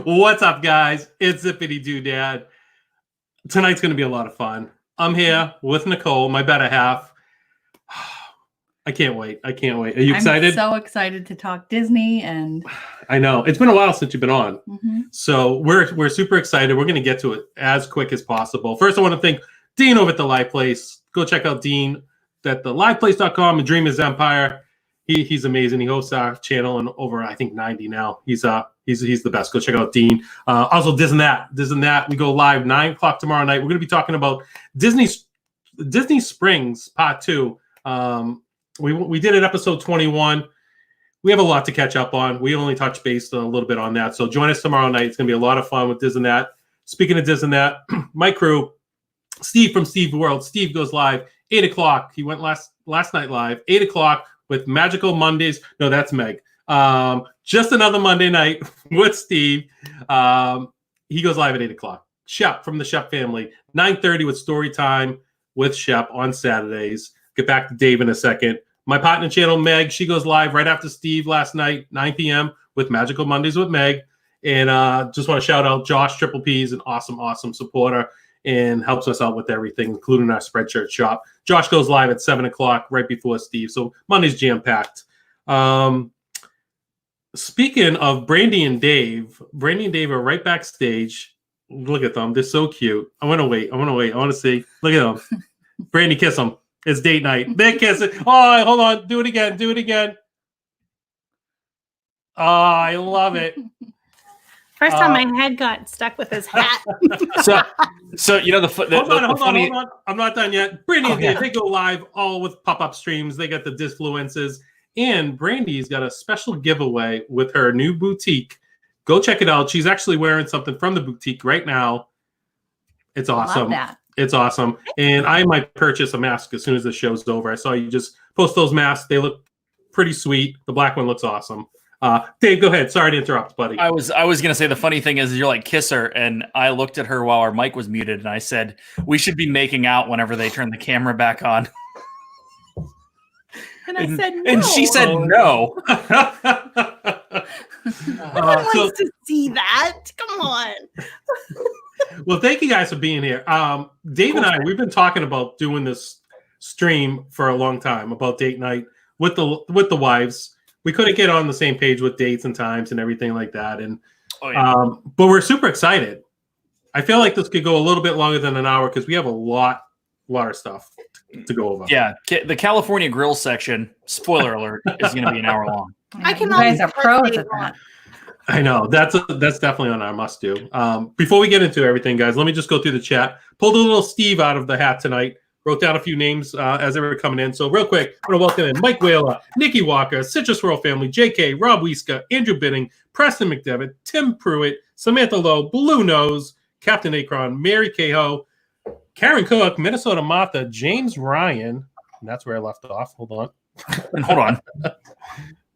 What's up, guys? It's Zippity Doodad. Tonight's going to be a lot of fun. I'm here with Nichole, my better half. I can't wait. Are you excited? I'm so excited to talk Disney, and I know it's been a while since you've been on, so we're super excited. We're going to get to it as quick as possible. First, I want to thank Dean over at the Live Place. Go check out Dean at theliveplace.com and Dream His Empire. He's amazing. He hosts our channel and over, I think, 90 now. He's the best. Go check out Dean. Also, Disney That. We go live 9 o'clock tomorrow night. We're going to be talking about Disney Springs Part 2. We did it episode 21. We have a lot to catch up on. We only touched base a little bit on that. So join us tomorrow night. It's going to be a lot of fun with Disney That. Speaking of Disney That, my crew, Steve from Steve World. Steve goes live 8 o'clock. He went last night live 8 o'clock with Magical Mondays. No, that's Meg. Just another Monday night with Steve. He goes live at 8 o'clock. Shep from the Shep Family, 9:30 with Story Time with Shep on Saturdays. Get back to Dave in a second. My partner channel, Meg, she goes live right after Steve last night, 9 p.m. with Magical Mondays with Meg. And just want to shout out Josh Triple P is an awesome supporter and helps us out with everything, including our Spreadshirt shop. Josh goes live at 7 o'clock right before Steve. So Monday's jam-packed. Speaking of Brandy and Dave are right backstage. Look at them. They're so cute. I want to wait. I want to see. Look at them. Brandy, kiss them. It's date night. They're kissing. Oh, hold on. Do it again. Oh, I love it. First time my head got stuck with his hat. so you know hold on. I'm not done yet. Brandy and Dave, they go live all with pop-up streams. They got the Disfluences. And Brandy's got a special giveaway with her new boutique. Go check it out. She's actually wearing something from the boutique right now. It's awesome. love that. It's awesome. And I might purchase a mask as soon as the show's over. I saw you just post those masks. They look pretty sweet. The black one looks awesome. Dave, go ahead. Sorry to interrupt, buddy. I was gonna say the funny thing is you're like kiss her, and I looked at her while our mic was muted, and I said we should be making out whenever they turn the camera back on. And I said no. And she said no. No one wants to see that. Come on. Well, thank you guys for being here. Dave and I, we've been talking about doing this stream for a long time about date night with the wives. We couldn't get on the same page with dates and times and everything like that. And but we're super excited. I feel like this could go a little bit longer than an hour because we have a lot of stuff to go over. Yeah, the California Grill section, spoiler alert, is going to be an hour long. I can. You guys are pros at that. I know that's definitely on our must do. Before we get into everything, guys, let me just go through the chat. Pulled a little Steve out of the hat tonight. Wrote down a few names as they were coming in. So real quick, I want to welcome in Mike Whaler, Nikki Walker, Citrus World Family, JK, Rob Wieska, Andrew Bidding, Preston McDevitt, Tim Pruitt, Samantha Lowe, Blue Nose, Captain Akron, Mary Cahoe, Karen Cook, Minnesota Martha, James Ryan. And that's where I left off. Hold on.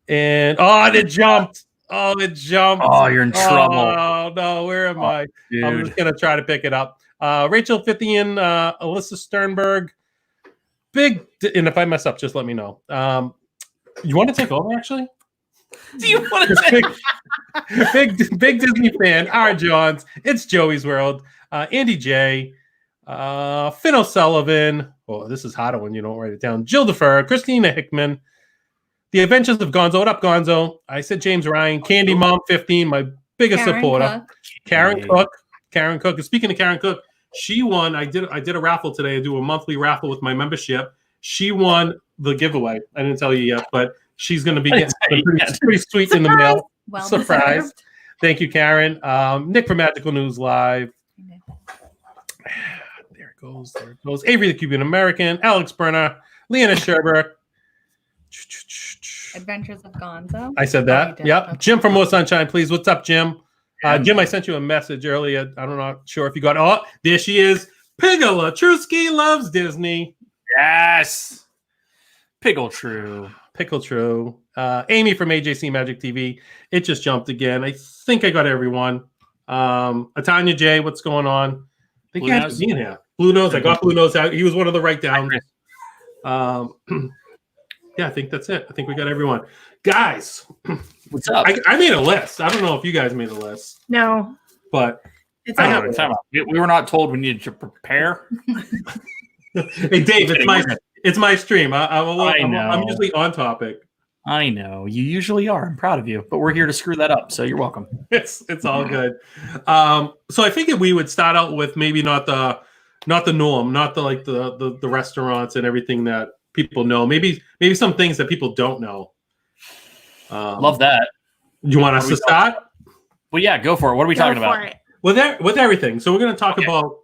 And it jumped. Oh, it jumped. Oh, you're in trouble. Oh, no. Where am I? Dude. I'm just going to try to pick it up. Rachel Fithian, Alyssa Sternberg. And if I mess up, just let me know. You want to take over, actually? Do you want to take big Disney fan, R. Johns. It's Joey's World. Andy J. Finn O'Sullivan. Oh, this is harder when you don't write it down. Jill DeFer, Christina Hickman. The Adventures of Gonzo. What up, Gonzo? I said James Ryan. Candy Mom 15, my biggest supporter. Karen Cook. Karen Cook. And speaking of Karen Cook, she won. I did a raffle today. I do a monthly raffle with my membership. She won the giveaway. I didn't tell you yet, but she's going to be getting pretty sweet in the mail. Well surprise. Deserved. Thank you, Karen. Nick from Magical News Live. There it goes. Avery the Cuban American. Alex Berner. Leanna Sherber. Adventures of Gonzo. I said that. Yep. Okay. Jim from More Sunshine, please. What's up, Jim? Jim, I sent you a message earlier. I'm not sure if you got it. Oh, there she is. Pigala Trusky loves Disney. Yes. Pickle True. Amy from AJC Magic TV. It just jumped again. I think I got everyone. Atanya J, what's going on? Thank you guys for being here. Blue Nose. I got Blue Nose out. He was one of the write downs. I think that's it. I think we got everyone. Guys, What's up? I made a list. I don't know if you guys made a list, No. but It's I all have- Time out. We were not told we needed to prepare. hey Dave, it's my stream. I'm usually on topic. I know you usually are. I'm proud of you, but we're here to screw that up. So you're welcome. It's all good. So I figured we would start out with maybe not the norm, not the restaurants and everything that people know. Maybe some things that people don't know. Love that. You want us to start? Well, yeah, go for it. What are we talking about? It. With everything. So we're going to talk about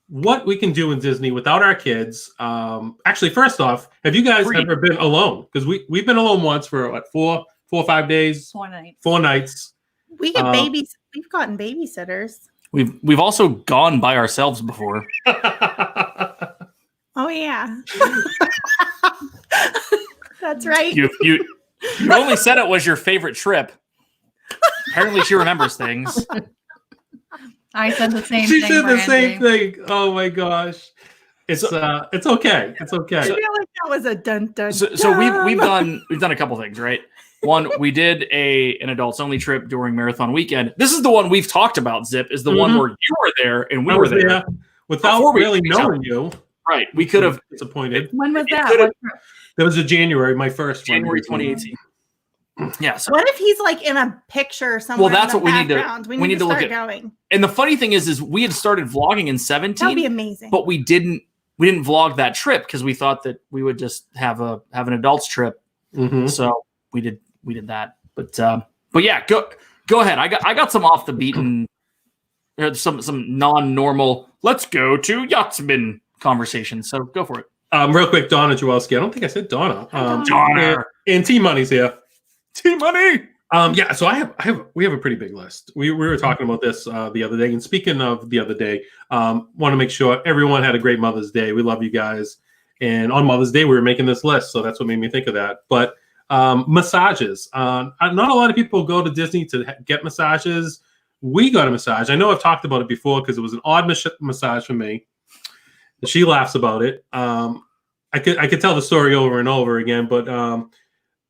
what we can do in Disney without our kids. Actually, first off, have you guys ever been alone? Because we've been alone once for what, 4 or 5 days? 4 nights. 4 nights. We get babies. We've gotten babysitters. We've also gone by ourselves before. Oh yeah. That's right. You only said it was your favorite trip. Apparently, she remembers things. I said the same She thing. said the Brandy. same thing. Oh my gosh. It's okay. It's okay. I feel like that was a dun dun. So we've done a couple things, right? One, we did an adults only trip during marathon weekend. This is the one we've talked about. Zip is the one where you were there and we were there without Before we really reached out. knowing you. Right. We could have Disappointed. When was that? could've- What trip? That was in January, my first one. January 2018. Yeah. So, What if he's like in a picture somewhere? Well, that's in the what we need to- background? we need to look start at- going. and the funny thing is we had started vlogging in That would be 17, amazing. but we didn't vlog that trip because we thought that we would just have an adults trip. Mhm. So we did that. But yeah, go ahead. I got some off the beaten, some non-normal. Let's go to Yachtsman conversation. So go for it. Real quick, Donna Jewelski. I don't think I said Donna. Donna. And T Money's here. T Money. Yeah. So we have a pretty big list. We were talking about this the other day. And speaking of the other day, want to make sure everyone had a great Mother's Day. We love you guys. And on Mother's Day, we were making this list, so that's what made me think of that. But massages. Not a lot of people go to Disney to get massages. We got a massage. I know I've talked about it before because it was an odd massage for me. She laughs about it. I could tell the story over and over again, but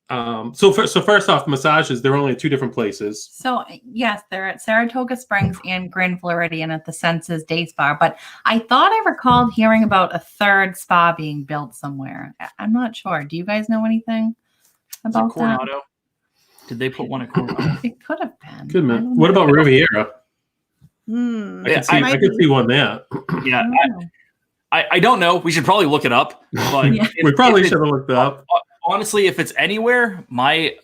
so first off, massages, they're only at 2 different places. So yes, they're at Saratoga Springs and Grand Floridian at the Senses Day Spa. But I thought I recalled hearing about a 3rd spa being built somewhere. I'm not sure. Do you guys know anything about that? Coronado. Did they put one at Coronado? It could have been. Good I man. don't What know. about Riviera? Yeah, I could see one there. Yeah, I don't know. I don't know. We should probably look it up. But Yeah. We probably if should have looked it up. honestly, if it's anywhere, my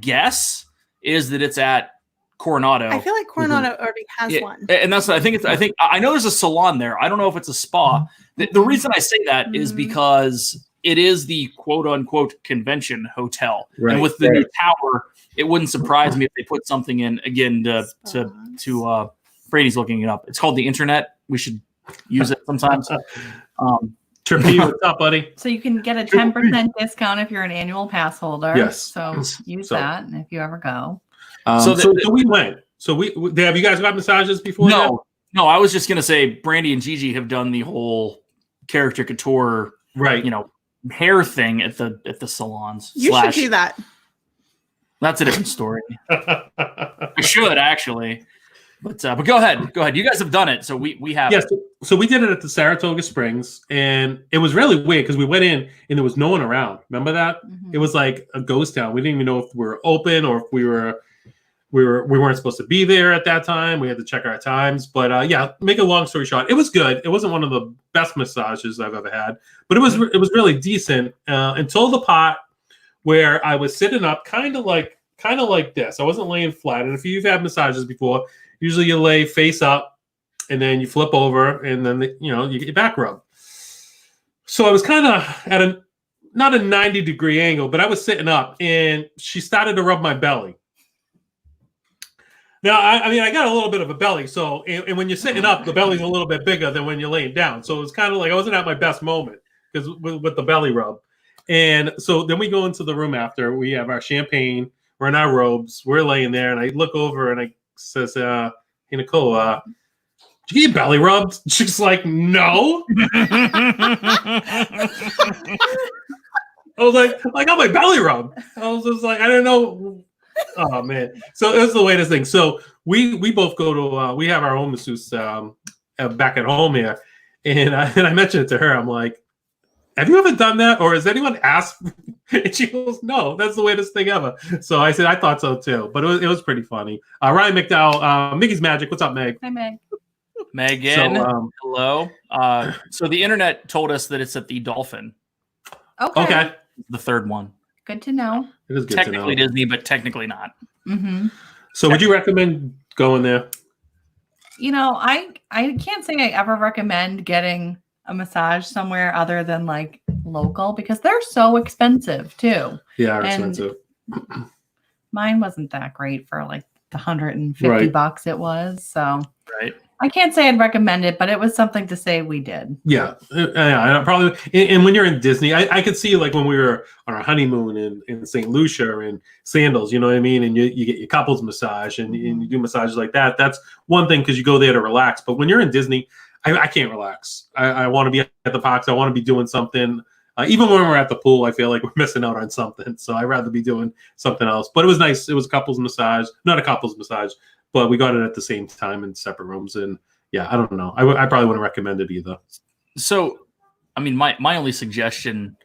guess is that it's at Coronado. I feel like Coronado already has Yeah, one. and that's what I think. I know there's a salon there. I don't know if it's a spa. The reason I say that is because it is the quote unquote convention hotel, Right, and with the new tower, it wouldn't surprise me if they put something in again to Brady's looking it up. It's called the Internet. We should use it sometimes. Trippy, what's up, buddy? So you can get a 10% discount if you're an annual pass holder. Yes. So use that if you ever go. So we went. So we have you guys got massages before? No. I was just gonna say Brandy and Gigi have done the whole character couture, Right. hair thing at the salons. You should do that. That's a different story. I should actually, but go ahead. You guys have done it, so we have. Yes. So we did it at the Saratoga Springs, and it was really weird because we went in and there was no one around. Remember that? Mhm. It was like a ghost town. We didn't even know if we were open or if we weren't supposed to be there at that time. We had to check our times. But yeah, make a long story short, it was good. It wasn't one of the best massages I've ever had, but it was really decent until the part where I was sitting up, kind of like this. I wasn't laying flat. And if you've had massages before, usually you lay face up and then you flip over and then you get your back rubbed. So I was kind of at not a 90-degree angle, but I was sitting up and she started to rub my belly. Now, I got a little bit of a belly. So, and when you're sitting up, the belly's a little bit bigger than when you're laying down. So it was kind of like I wasn't at my best moment because with the belly rub. And so then we go into the room after. We have our champagne. We're in our robes. We're laying there. And I look over and I says, hey, Nichole, did you get your belly rubbed? She's like, no. I was like, I got my belly rubbed. I was just like, I don't know. Oh man. So it was the latest thing. So we both go to we have our own masseuse back at home here, and I mentioned it to her. I'm like, have you ever done that, or has anyone asked? And she goes, no, that's the weirdest thing ever. So I said, I thought so too, but it was pretty funny. Ryan McDowell, Mickey's Magic. What's up, Meg? Hi, Meg. Megan, So, hello. So the internet told us that it's at the Dolphin, Okay. the third one. Good to know. It is good Technically to know. Disney, but technically not. Mm-hmm. So would you recommend going there? You know, I can't say I ever recommend getting a massage somewhere other than like local because they're so expensive too. Yeah, And expensive. mine wasn't that great for like the $150 it was. So Right. I can't say I'd recommend it, but it was something to say we did. Yeah, I probably. And when you're in Disney, I could see like when we were on our honeymoon in St. Lucia and Sandals, you know what I mean? And you get your couples massage and you do massages like that. That's one thing because you go there to relax. But when you're in Disney, I can't relax. I want to be at the parks. I want to be doing something. Even when we're at the pool, I feel like we're missing out on something. So I'd rather be doing something else. But it was nice. It was a couples massage, not a couples massage, but we got it at the same time in separate rooms. And yeah, I don't know. I probably wouldn't recommend it either. So, I mean, my only suggestion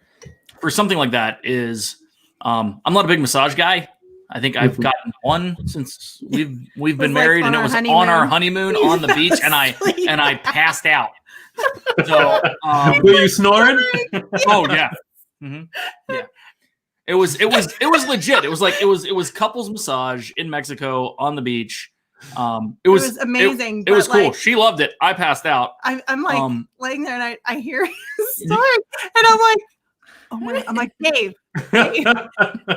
for something like that is I'm not a big massage guy. I think I've gotten one since we've been married, and it was on our honeymoon on the beach, and I passed out. So, were you snoring? Oh yeah, yeah. It was legit. It was couples massage in Mexico on the beach. It was amazing. It was cool. Like, she loved it. I passed out. I'm like laying there and I hear his story and I'm like, oh my! I'm like, Dave,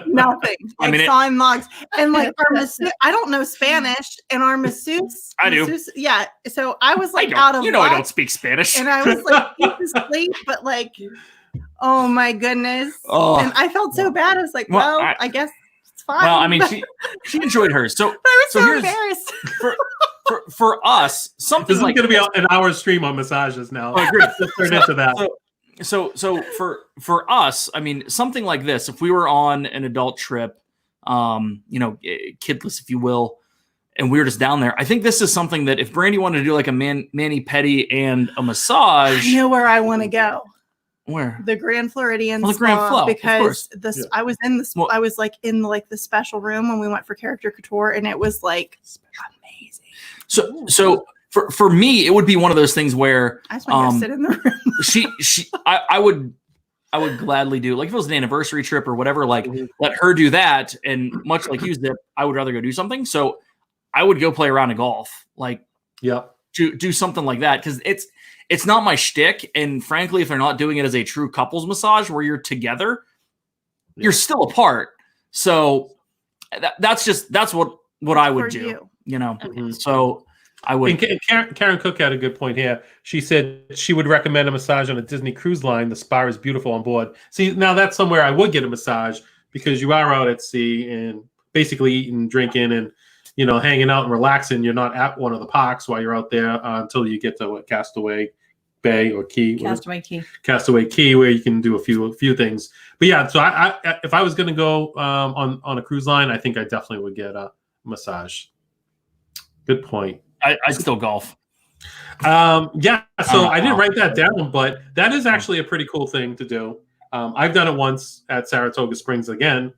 nothing. Like sawing logs and like our masseuse. I don't know Spanish, and our masseuse. I do. Yeah. So I was like out of. I don't speak Spanish, and I was like deep asleep, but like, oh my goodness! Oh. And I felt so bad. I was like, well, I guess it's fine. Well, I mean, she enjoyed hers. So I was so embarrassed. For us, something this is like going to be an hour stream on massages now. Oh, great. Let's turn into that. So for us, I mean, something like this, if we were on an adult trip, kidless, if you will, and we were just down there, I think this is something that if Brandy wanted to do like a mani-pedi and a massage. I know where I want to go. Where? The Grand Floridian the Grand Flow, because I was in the I was like in like the special room when we went for character couture, and it was like amazing. So for me, it would be one of those things where I just want to sit in the room. I would gladly do, like if it was an anniversary trip or whatever, like let her do that. And much like you, Zip, I would rather go do something. So I would go play around in golf, like do something like that, because it's not my shtick. And frankly, if they're not doing it as a true couples massage where you're together, you're still apart. So that's what I would do. So I would. And Karen Cook had a good point here. She said she would recommend a massage on a Disney cruise line. The spa is beautiful on board. See, now that's somewhere I would get a massage because you are out at sea and basically eating, drinking, and hanging out and relaxing. You're not at one of the parks while you're out there until you get to Castaway Bay or Key. Castaway Key, where you can do a few things. But yeah, so I if I was going to go on a cruise line, I think I definitely would get a massage. Good point. I still golf. So I didn't write that down, but that is actually a pretty cool thing to do. I've done it once at Saratoga Springs again.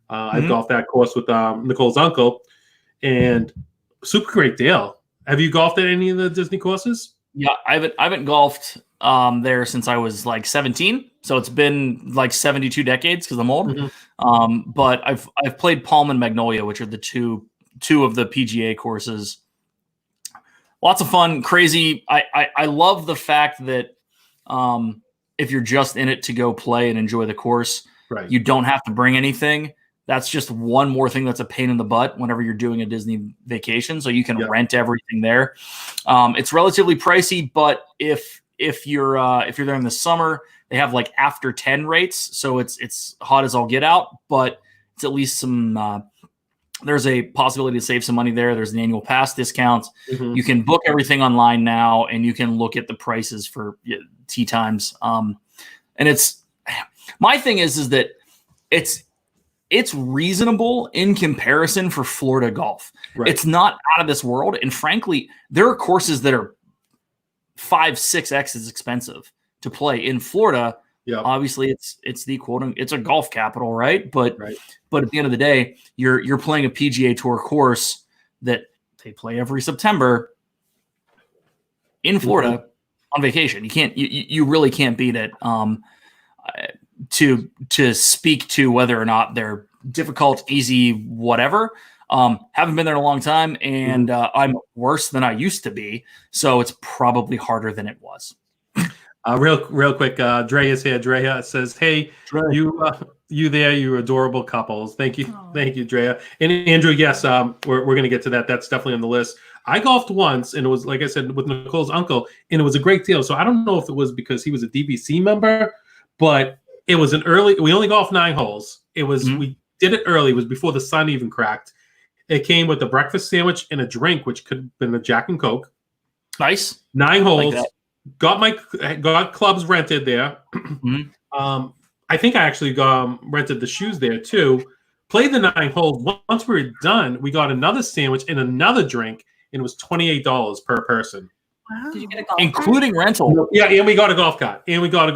I've golfed that course with Nichole's uncle, and super great deal. Have you golfed at any of the Disney courses? Yeah, I haven't golfed there since I was like 17. So it's been like 72 decades because I'm old. But I've played Palm and Magnolia, which are the two of the PGA courses. Lots of fun, crazy. I love the fact that if you're just in it to go play and enjoy the course, you don't have to bring anything. That's just one more thing that's a pain in the butt whenever you're doing a Disney vacation. So you can rent everything there. It's relatively pricey, but if you're there in the summer, they have like after 10 rates. So it's hot as all get out, but it's at least some. There's a possibility to save some money there. There's an annual pass discount. You can book everything online now, and you can look at the prices for tee times. And My thing is that it's reasonable in comparison for Florida golf. Right. It's not out of this world. And frankly, there are courses that are 5-6x as expensive to play in Florida. Yeah. Obviously it's the it's a golf capital, right? But Right. but at the end of the day, you're playing a PGA Tour course that they play every September in Florida on vacation. You really can't beat it. To speak to whether or not they're difficult, easy, whatever. Haven't been there in a long time, and I'm worse than I used to be, so it's probably harder than it was. Real quick, Dre is here. Drea says, "Hey, Dre. you there? You adorable couples. Thank you, thank you, Drea and Andrew. Yes, we're going to get to that. That's definitely on the list. I golfed once, and it was like I said with Nicole's uncle, and it was a great deal. So I don't know if it was because he was a DVC member, but it was an early. We only golfed 9 holes. It was we did it early. It was before the sun even cracked. It came with a breakfast sandwich and a drink, which could have been a Jack and Coke. Nice. 9 holes. Like got clubs rented there. I think I actually rented the shoes there too. Played the 9 holes. Once we were done, we got another sandwich and another drink, and it was $28 per person. Wow. Did you get a golf Including rental. Yeah, and we got a golf cart. I don't know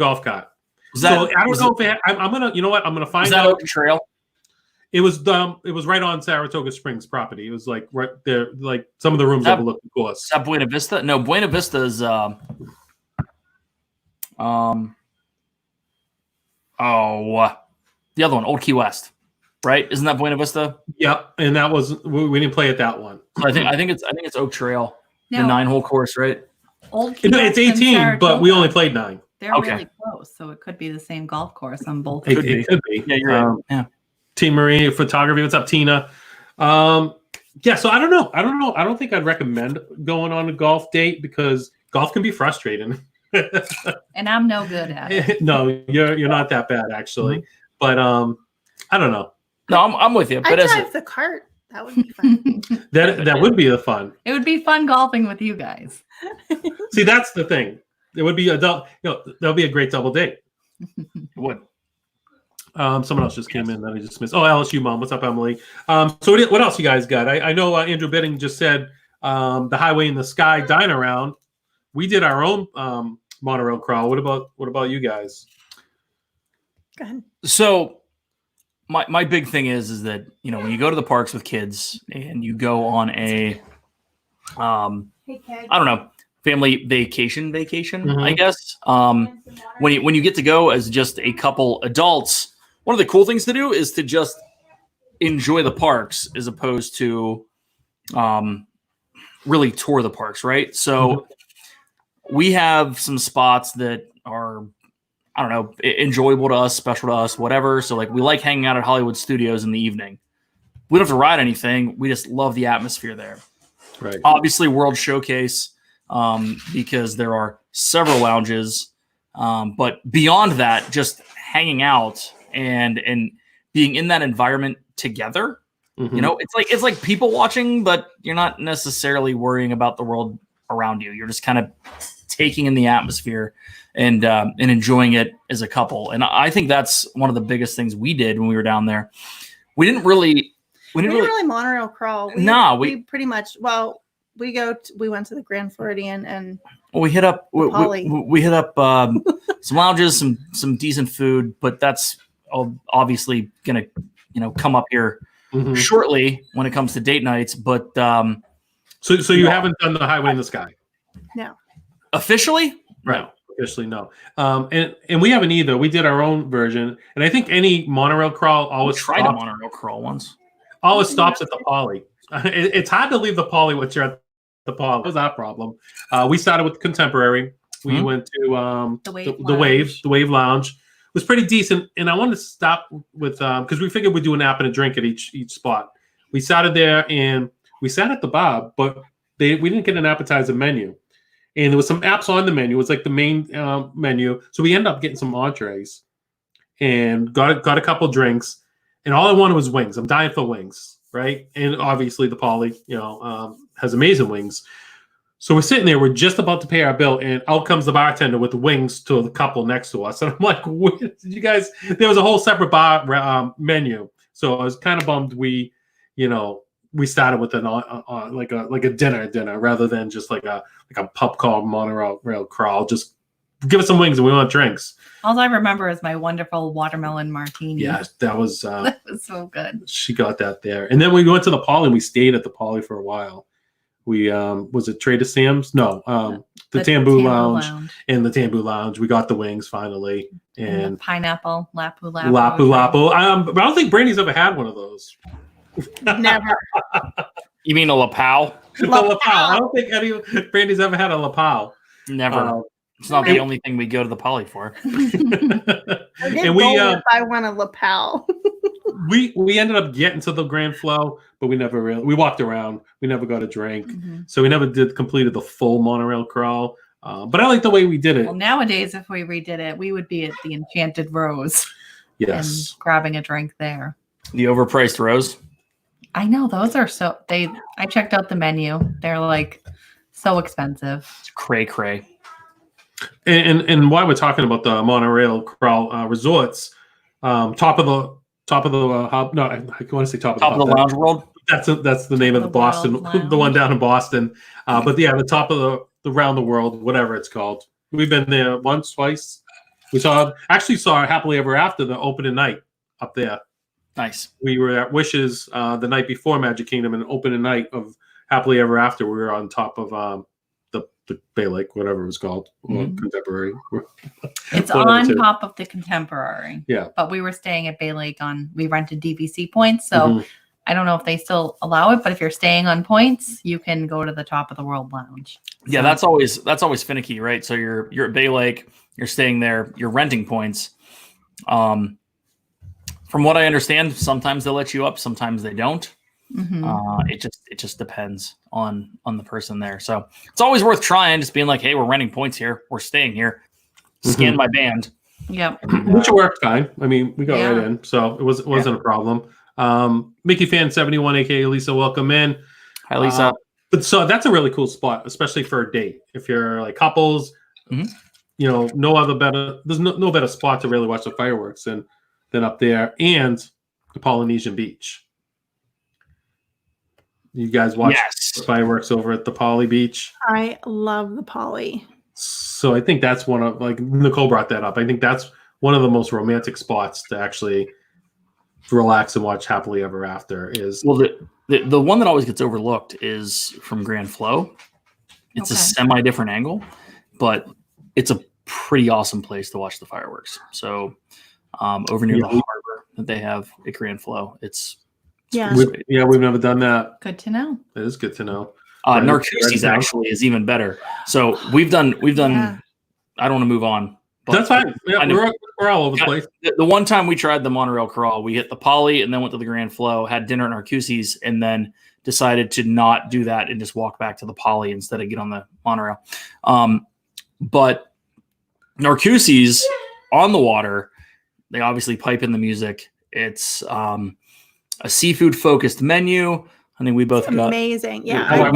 if I'm gonna. You know what? I'm gonna find out. Open Trail? It was right on Saratoga Springs property. It was like right there, like some of the rooms overlook the course. Is that Buena Vista? No, Buena Vista is the other one, Old Key West, right? Isn't that Buena Vista? Yep, and that was we didn't play at that one. I think it's Oak Trail, the No. 9-hole course, right? Old Key No, West it's and 18, but we Saratoga. only played 9. They're Okay. really close, so it could be the same golf course on both. It Could be. could be. Yeah, you're right. Yeah. Team Marie photography. What's up, Tina? Yeah, so I don't know. I don't think I'd recommend going on a golf date because golf can be frustrating. And I'm no good at it. No, you're not that bad actually. But I don't know. No, I'm with you. I But drive the cart. That would be fun. That would be the fun. It would be fun golfing with you guys. See, that's the thing. It would be that'll be a great double date. it would. Someone else just came in that I just missed. Oh, LSU mom. What's up, Emily? So what else you guys got? I know Andrew Bidding just said the Highway in the Sky dine around. We did our own monorail crawl. What about you guys? Go ahead. So my big thing is that, you know, when you go to the parks with kids and you go on a I don't know, family vacation, I guess. When you get to go as just a couple adults, one of the cool things to do is to just enjoy the parks as opposed to really tour the parks, right? So we have some spots that are, I don't know, enjoyable to us, special to us, whatever. So like we like hanging out at Hollywood Studios in the evening. We don't have to ride anything. We just love the atmosphere there. Right. Obviously, World Showcase, because there are several lounges. But beyond that, just hanging out and being in that environment together. You know, it's like people watching, but you're not necessarily worrying about the world around you. You're just kind of taking in the atmosphere and enjoying it as a couple. And I think that's one of the biggest things we did when we were down there. We didn't really monorail crawl. We pretty much, we went to the Grand Floridian and we hit up we hit up some lounges, some decent food, but that's obviously gonna come up here shortly when it comes to date nights. But so you haven't done the Highway in the Sky? No. Officially? Right. No. Officially, no. And we haven't either. We did our own version, and I think any monorail crawl always tried a monorail crawl once. Always stops at the Poly. It's hard to leave the Poly once you're at the Poly. That was our problem. We started with Contemporary. We went to the Wave Lounge. It was pretty decent, and I wanted to stop with because we figured we'd do an app and a drink at each spot. We started there, and we sat at the bar, but we didn't get an appetizer menu. And there was some apps on the menu. It was like the main menu. So we ended up getting some entrees and got a couple drinks. And all I wanted was wings. I'm dying for wings, right? And obviously the Poly, has amazing wings. So we're sitting there, we're just about to pay our bill, and out comes the bartender with the wings to the couple next to us. And I'm like, what did you guys? There was a whole separate bar menu. So I was kind of bummed we started with an like a dinner rather than just like a pub crawl monorail crawl. Just give us some wings and we want drinks. All I remember is my wonderful watermelon martini. Yeah, that was that was so good. She got that there. And then we went to the Poly and we stayed at the Poly for a while. We was it Trader Sam's? No, the Tamboo Lounge. In the Tamboo Lounge. We got the wings finally. And pineapple, lapu. But I don't think Brandy's ever had one of those. Never. You mean a lapel? Lapel. I don't think Brandy's ever had a lapel. Never. It's not the only thing we go to the Poly for. And we if I want a lapel. we ended up getting to the Grand Flow, but we walked around. We never got a drink. So we never completed the full monorail crawl. But I like the way we did it. Well, nowadays, if we redid it, we would be at the Enchanted Rose. Yes. And grabbing a drink there. The overpriced rose? I know, those are I checked out the menu. They're like so expensive. It's cray. And while we're talking about the monorail crawl resorts, top of the hub. No, I want to say top of the lounge world. That's the name of the Boston, the one down in Boston. But yeah, the top of the round the world, whatever it's called. We've been there once, twice. We saw Happily Ever After the opening night up there. Nice. We were at Wishes the night before Magic Kingdom, and opening night of Happily Ever After. We were on top of the Bay Lake, whatever it was called, Contemporary. It's on top of the Contemporary. Yeah. But we were staying at Bay Lake we rented DVC points, so I don't know if they still allow it, but if you're staying on points, you can go to the Top of the World Lounge. Yeah, that's always finicky, right? So you're at Bay Lake, you're staying there, you're renting points. From what I understand, sometimes they'll let you up, sometimes they don't. It just depends on the person there. So it's always worth trying, just being like, hey, we're renting points here, we're staying here. Scan my band. Yep. Which worked fine. I mean, we got right in, so it wasn't a problem. Mickey Fan 71, aka Lisa, welcome in. Hi, Lisa. But so that's a really cool spot, especially for a date. If you're like couples, there's no better spot to really watch the fireworks than up there, and the Polynesian Beach. You guys watch fireworks over at the Poly Beach? I love the Poly. So I think that's one of, like Nichole brought that up, I think that's one of the most romantic spots to actually relax and watch Happily Ever After is. Well, the one that always gets overlooked is from Grand Flow. It's a semi-different angle, but it's a pretty awesome place to watch the fireworks. So over near the harbor that they have at Grand Flow, we've never done that. Good to know. It is good to know. Narcoossee's actually is even better. So we've done. I don't want to move on. But that's fine. Yeah, we're all over the place. The one time we tried the monorail crawl, we hit the Poly and then went to the Grand Flow, had dinner at Narcoossee's, and then decided to not do that and just walk back to the Poly instead of get on the monorail. But Narcoossee's on the water, they obviously pipe in the music. It's a seafood focused menu. I think we both got amazing. Yeah.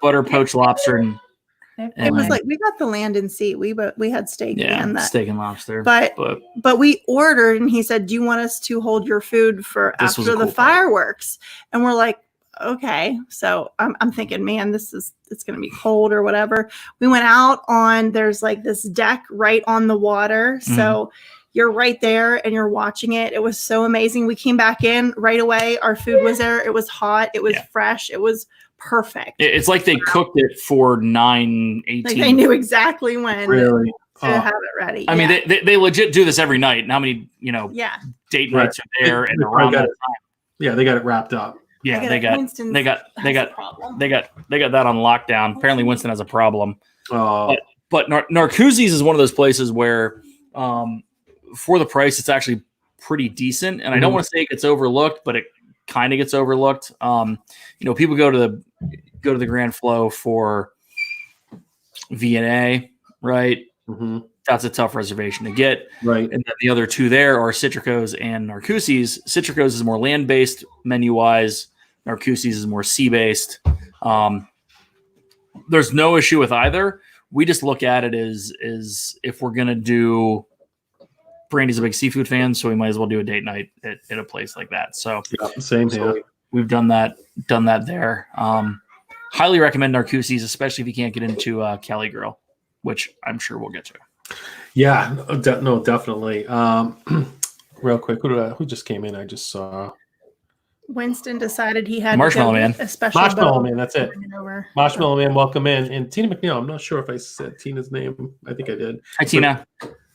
Butter poached lobster and it was like we got the land and sea. We had steak and that steak and lobster. But we ordered and he said, "Do you want us to hold your food for after the fireworks?" And we're like, "Okay." So I'm thinking, man, it's gonna be cold or whatever. We went out on there's like this deck right on the water, so you're right there and you're watching it. It was so amazing. We came back in right away. Our food was there. It was hot. It was fresh. It was perfect. It's like they cooked it for 9/18. Like they knew exactly when to have it ready. I mean, they legit do this every night. And how many, date nights are there and around that time? Yeah, they got it wrapped up. Yeah, they got that on lockdown. Apparently Winston has a problem. But Narcoossee's is one of those places where for the price, it's actually pretty decent. And I don't want to say it gets overlooked, but it kind of gets overlooked. People go to the Grand Flow for V&A, right? That's a tough reservation to get. Right. And then the other two there are Citrico's and Narcoossee's. Citrico's is more land-based menu-wise. Narcoossee's is more sea-based. there's no issue with either. We just look at it as if we're gonna do. Brandy's a big seafood fan, so we might as well do a date night at a place like that. So same here. We've done that there. Highly recommend Narcoossee's, especially if you can't get into Cali Grill, which I'm sure we'll get to. Yeah, no, definitely. Real quick, who just came in? I just saw Winston decided he had Marshmallow to Man. a special Marshmallow boat. Man. That's it. Marshmallow Man, welcome in. And Tina McNeil. I'm not sure if I said Tina's name. I think I did. Hi, Tina.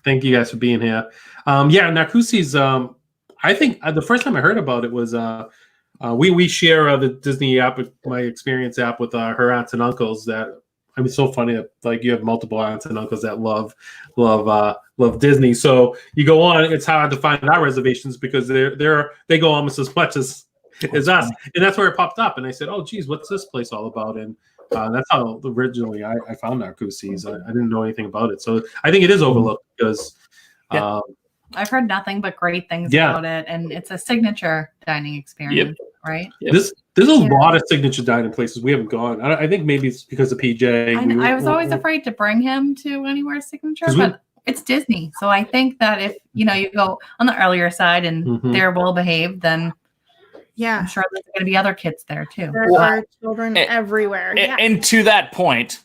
Thank you guys for being here. Yeah, Narcoossee's. I think the first time I heard about it was we share the Disney app, my experience app, with her aunts and uncles. That I mean, it's so funny that like you have multiple aunts and uncles that love Disney. So you go on, it's hard to find our reservations because they go almost as much as us, and that's where it popped up. And I said, "Oh, geez, what's this place all about?" And that's how originally I found Narcoossee's. I didn't know anything about it, so I think it is overlooked because I've heard nothing but great things about it, and it's a signature dining experience, right? Yep. There's a lot of signature dining places we haven't gone. I think maybe it's because of PJ. I was always afraid to bring him to anywhere signature, but it's Disney, so I think that if you go on the earlier side and they're well behaved, then I'm sure there's going to be other kids there too. There are children everywhere. And to that point,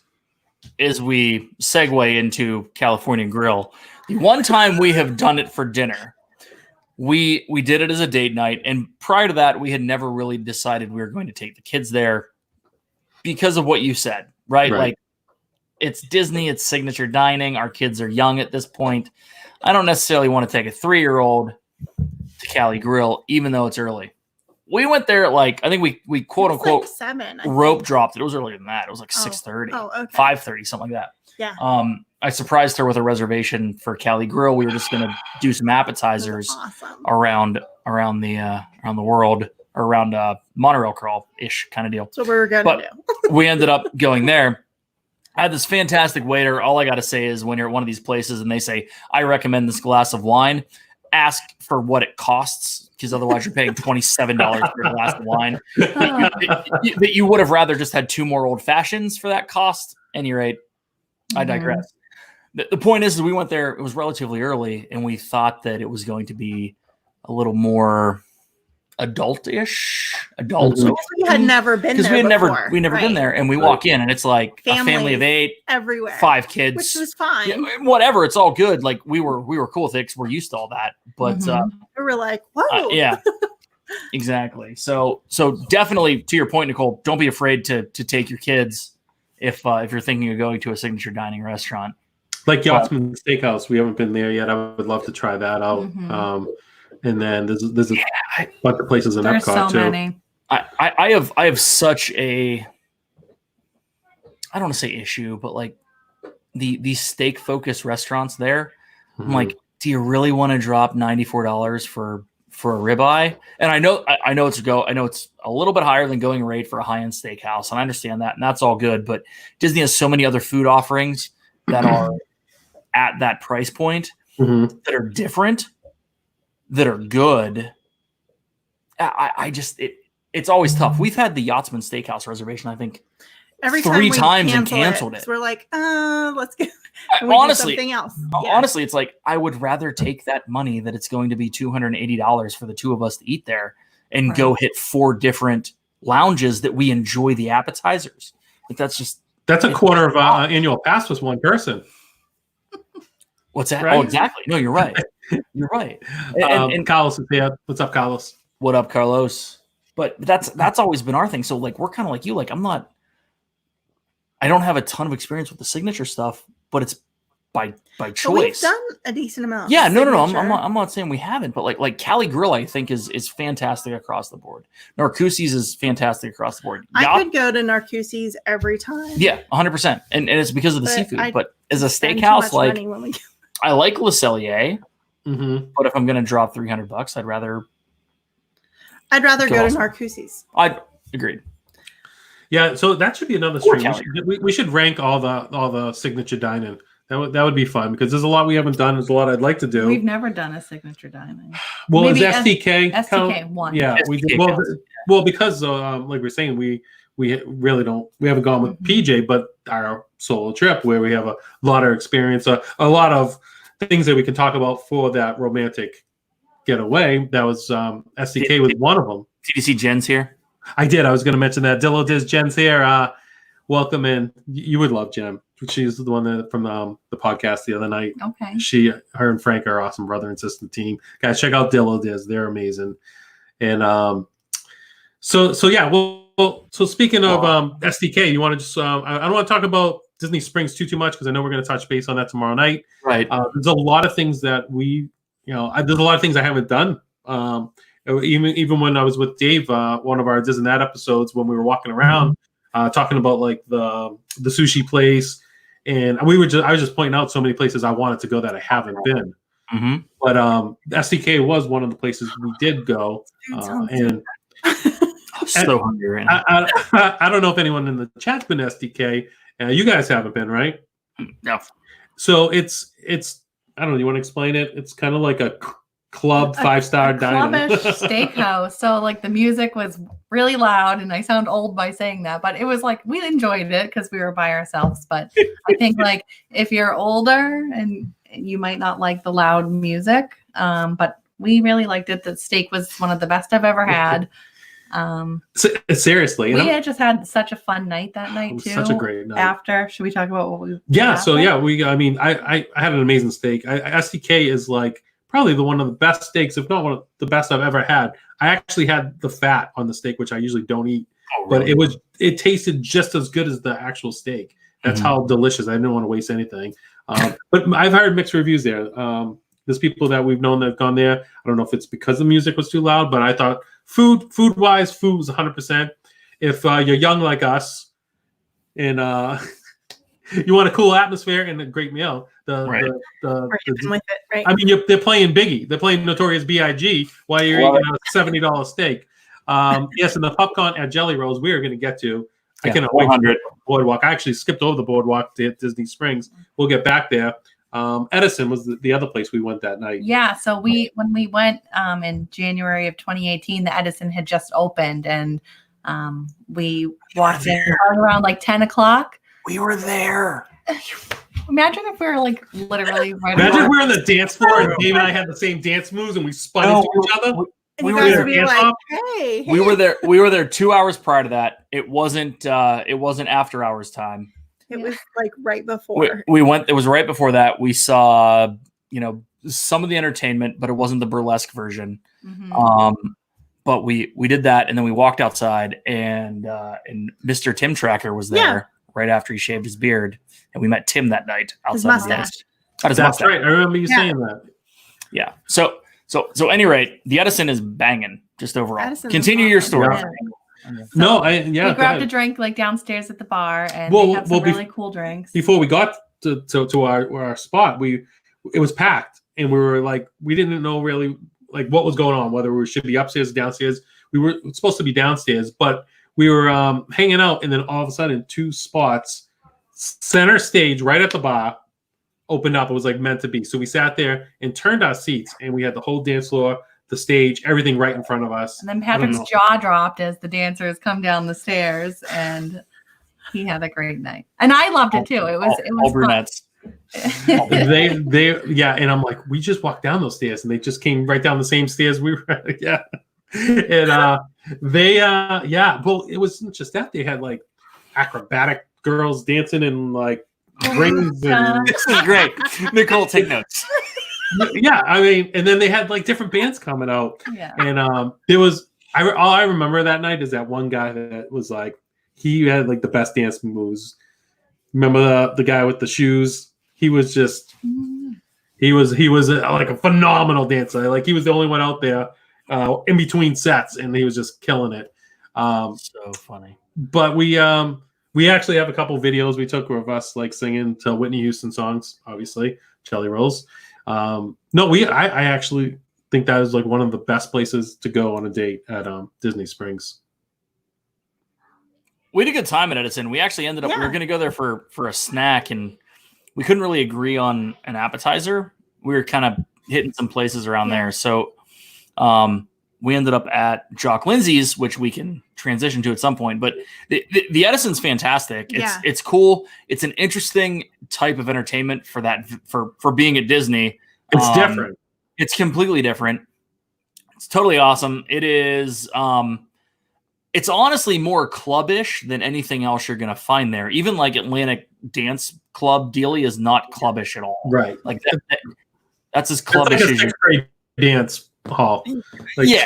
as we segue into California Grill, the one time we have done it for dinner, we did it as a date night. And prior to that, we had never really decided we were going to take the kids there because of what you said, right? Like it's Disney, it's signature dining. Our kids are young at this point. I don't necessarily want to take a 3-year-old to Cali Grill, even though it's early. We went there at I think we quote unquote like 7. Rope dropped it. It was earlier than that. It was like 6:30, 5:30, something like that. Yeah. I surprised her with a reservation for Cali Grill. We were just gonna do some appetizers around the world, or around monorail crawl ish kind of deal. That's what we were gonna do. We ended up going there. I had this fantastic waiter. All I got to say is when you're at one of these places and they say, "I recommend this glass of wine," ask for what it costs, because otherwise you're paying $27 for a glass of wine that you would have rather just had 2 more old fashions for that cost. And you're right. I digress. The point is we went there. It was relatively early, and we thought that it was going to be a little more adult-ish. So we had never been there because we never been there, and we walk in and it's like a family of 8 everywhere, 5 kids, which was fine. Yeah, whatever, it's all good. Like we were cool with it because we're used to all that. But we were like, whoa, yeah, exactly. So definitely to your point, Nichole, don't be afraid to take your kids if you're thinking of going to a signature dining restaurant. Like Yachtsman Steakhouse, we haven't been there yet. I would love to try that out. And then there's a bunch of places in Epcot too. Many. I have such a, I don't want to say issue, but like the steak focused restaurants there. I'm like, do you really want to drop $94 for a ribeye? And I know it's a little bit higher than going rate for a high end steakhouse, and I understand that, and that's all good. But Disney has so many other food offerings that are at that price point that are different, that are good. It's always tough. We've had the Yachtsman Steakhouse reservation, I think, every 3 time times and canceled it. So we're like, let's go. Honestly, something else. Honestly, it's like I would rather take that money that it's going to be $280 for the 2 of us to eat there and go hit 4 different lounges that we enjoy the appetizers. Like that's a quarter of annual pass with one person. What's that? Right? Oh, exactly. No, you're right. You're right. And Carlos is here. What's up, Carlos? What up, Carlos? But that's always been our thing. So like we're kind of like you. Like I don't have a ton of experience with the signature stuff, but it's by choice. But we've done a decent amount. Yeah, no. I'm not saying we haven't, but like Cali Grill, I think is fantastic across the board. Narcoossee's is fantastic across the board. I could go to Narcoossee's every time. Yeah, 100%, and it's because of the seafood. But as a steakhouse, like I like Le Cellier, but if I'm going to drop $300, I'd rather go to Narcoossee's. I agreed. Yeah, so that should be another stream. We should rank all the signature dining. That would be fun because there's a lot we haven't done. There's a lot I'd like to do. We've never done a signature dining. Well, is STK STK one? Yeah, we did. Well, because like we're saying, we we haven't gone with PJ, but our solo trip where we have a lot of experience, a lot of things that we can talk about for that romantic getaway. That was SDK was one of them. Did you see Jen's here? I did. I was going to mention that. Dillo Diz, Jen's here. Welcome in. You would love Jen. She's the one that from the podcast the other night. Okay. Her and Frank are awesome brother and sister team. Guys, check out Dillo Diz. They're amazing. And so yeah. Well, so speaking of SDK, you want to just I don't want to talk about Disney Springs too much because I know we're going to touch base on that tomorrow night. Right. There's a lot of things that there's a lot of things I haven't done. Even when I was with Dave, one of our Disney That episodes when we were walking around, talking about like the sushi place, and I was just pointing out so many places I wanted to go that I haven't been. Mm-hmm. But SDK was one of the places we did go, and so hungry right now. I don't know if anyone in the chat's been to SDK. You guys haven't been, right? No. So it's I don't know. You want to explain it? It's kind of like a club 5-star dining. Clubbish steakhouse. So like the music was really loud, and I sound old by saying that, but it was like we enjoyed it because we were by ourselves. But I think like if you're older and you might not like the loud music, but we really liked it. The steak was one of the best I've ever had. Seriously, we had just had such a fun night that night too. Such a great night. After, should we talk about what we? Yeah. So yeah, I had an amazing steak. SDK is like probably one of the best steaks, if not one of the best I've ever had. I actually had the fat on the steak, which I usually don't eat, but it tasted just as good as the actual steak. That's how delicious. I didn't want to waste anything. But I've heard mixed reviews there. There's people that we've known that have gone there. I don't know if it's because the music was too loud, but I thought food-wise, food was 100%. If you're young like us and you want a cool atmosphere and a great meal, with it, right? I mean, they're playing Biggie. They're playing Notorious B.I.G. while you're eating a $70 steak. Yes, and the popcorn at Jelly Rolls we are going to get to. I cannot wait for the boardwalk. I actually skipped over the boardwalk to hit Disney Springs. We'll get back there. Edison was the other place we went that night. Yeah, so when we went in January of 2018, the Edison had just opened, and we walked in around like 10 o'clock. We were there. Imagine if we were like literally right. Imagine if we were on the dance floor and Dave and I had the same dance moves and we spun into each other. We were there. Like, hey. We were there. We were there 2 hours prior to that. It wasn't after hours time. It was like right before. We went. It was right before that. We saw some of the entertainment, but it wasn't the burlesque version. Mm-hmm. But we did that, and then we walked outside, and Mr. Tim Tracker was there right after he shaved his beard, and we met Tim that night outside. His mustache. That's right. I remember you saying that. Yeah. So at any rate, the Edison is banging just overall. Edison's Continue your story. Yeah. We grabbed a drink like downstairs at the bar, and they had some really cool drinks. Before we got to our spot, it was packed, and we were like, we didn't know really like what was going on, whether we should be upstairs or downstairs. We were supposed to be downstairs, but we were hanging out, and then all of a sudden, 2 spots, center stage, right at the bar, opened up. It was like meant to be. So we sat there and turned our seats, and we had the whole dance floor, the stage, everything right in front of us. And then Patrick's jaw dropped as the dancers come down the stairs, and he had a great night. And I loved it too. It was all brunettes. And I'm like, we just walked down those stairs, and they just came right down the same stairs we were at. Yeah. And well, it wasn't just that. They had like acrobatic girls dancing in like rings. And this is great. Nichole, take notes. Yeah, I mean, and then they had like different bands coming out. Yeah. And there was all I remember that night is that one guy that was like, he had like the best dance moves. Remember the guy with the shoes? He was just he was like a phenomenal dancer. Like he was the only one out there in between sets, and he was just killing it. So funny. But we actually have a couple videos we took of us like singing to Whitney Houston songs, obviously, Jelly Rolls. I actually think that is like one of the best places to go on a date at Disney Springs. We had a good time at Edison. We actually ended up we were going to go there for a snack, and we couldn't really agree on an appetizer. We were kind of hitting some places around there, so we ended up at Jock Lindsay's, which we can transition to at some point. But the Edison's fantastic. It's cool. It's an interesting type of entertainment for that for being at Disney. It's different. It's completely different. It's totally awesome. It is. It's honestly more clubbish than anything else you're going to find there. Even like Atlantic Dance Club Dealey is not clubbish at all. Right. Like that's as clubbish as you dance hall. Like, yeah,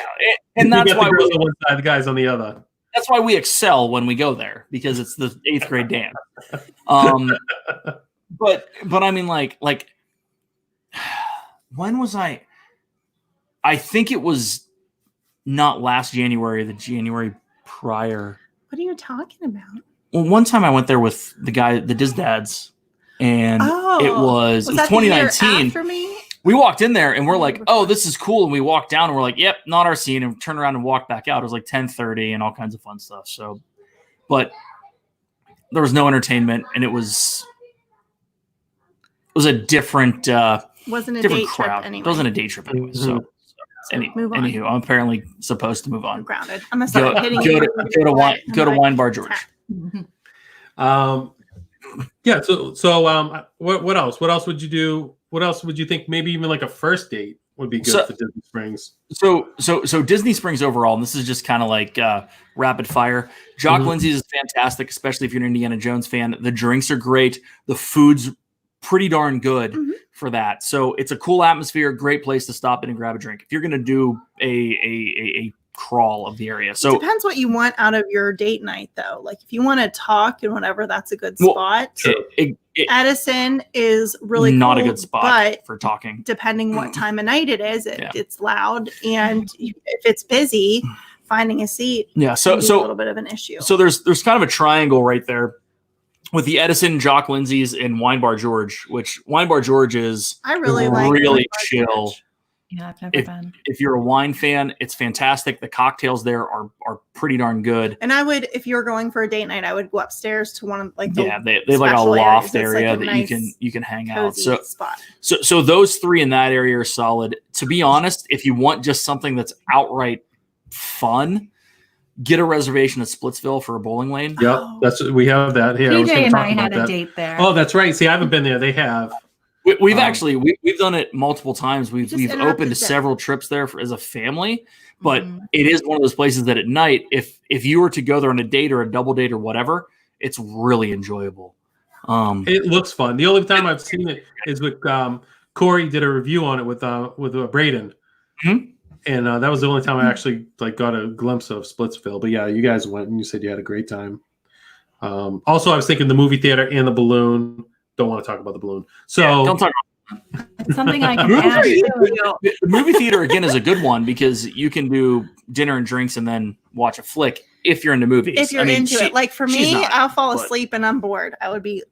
and that's why the girls on one side, the guys on the other. That's why we excel when we go there, because it's the 8th grade dance. But I mean, like when was I think it was not last January, the January prior. What are you talking about? Well, one time I went there with the Diz Dads, and it was 2019. For me? We walked in there and we're like, oh, this is cool. And we walked down and we're like, yep, not our scene. And turned around and walked back out. It was like 10:30 and all kinds of fun stuff. So, but there was no entertainment, and it was a different wasn't a different day crowd. trip anyway. It wasn't a day trip anyway. So move on. anywho, I'm apparently supposed to move on. I'm grounded. I'm gonna start hitting go to Wine Bar George. Yeah. So what else? What else would you do? What else would you think? Maybe even like a first date would be good for Disney Springs. So Disney Springs overall, and this is just kind of like rapid fire. Jock Lindsay's is fantastic, especially if you're an Indiana Jones fan. The drinks are great. The food's pretty darn good for that. So it's a cool atmosphere, great place to stop in and grab a drink if you're going to do a crawl of the area. So it depends what you want out of your date night, though. Like if you want to talk and whatever, that's a good spot. Edison is really not cool, a good spot but for talking. Depending what time of night it is, it's loud, and if it's busy, finding a seat so a little bit of an issue. So there's kind of a triangle right there with the Edison, Jock Lindsay's, and Wine Bar George, which Wine Bar George is really chill. Yeah, I've never been. If you're a wine fan, it's fantastic. The cocktails there are pretty darn good. And I would, if you're going for a date night, I would go upstairs to one of like they have like a loft area that nice, you can hang out. So those three in that area are solid. To be honest, if you want just something that's outright fun, get a reservation at Splitsville for a bowling lane. Yep, we have that here. PJ and I had a date there. Oh, that's right. See, I haven't been there. They have. We've done it multiple times. We've opened several trips there as a family, but it is one of those places that at night, if you were to go there on a date or a double date or whatever, it's really enjoyable. It looks fun. The only time I've seen it is with Corey did a review on it with Braden, and that was the only time I actually got a glimpse of Splitsville. But yeah, you guys went and you said you had a great time. Also, I was thinking the movie theater and the balloon. Don't want to talk about the balloon. So don't talk about it's something I can add. The movie theater again is a good one because you can do dinner and drinks and then watch a flick if you're into movies. If you're into it, like for me, I'll fall asleep and I'm bored. I would be.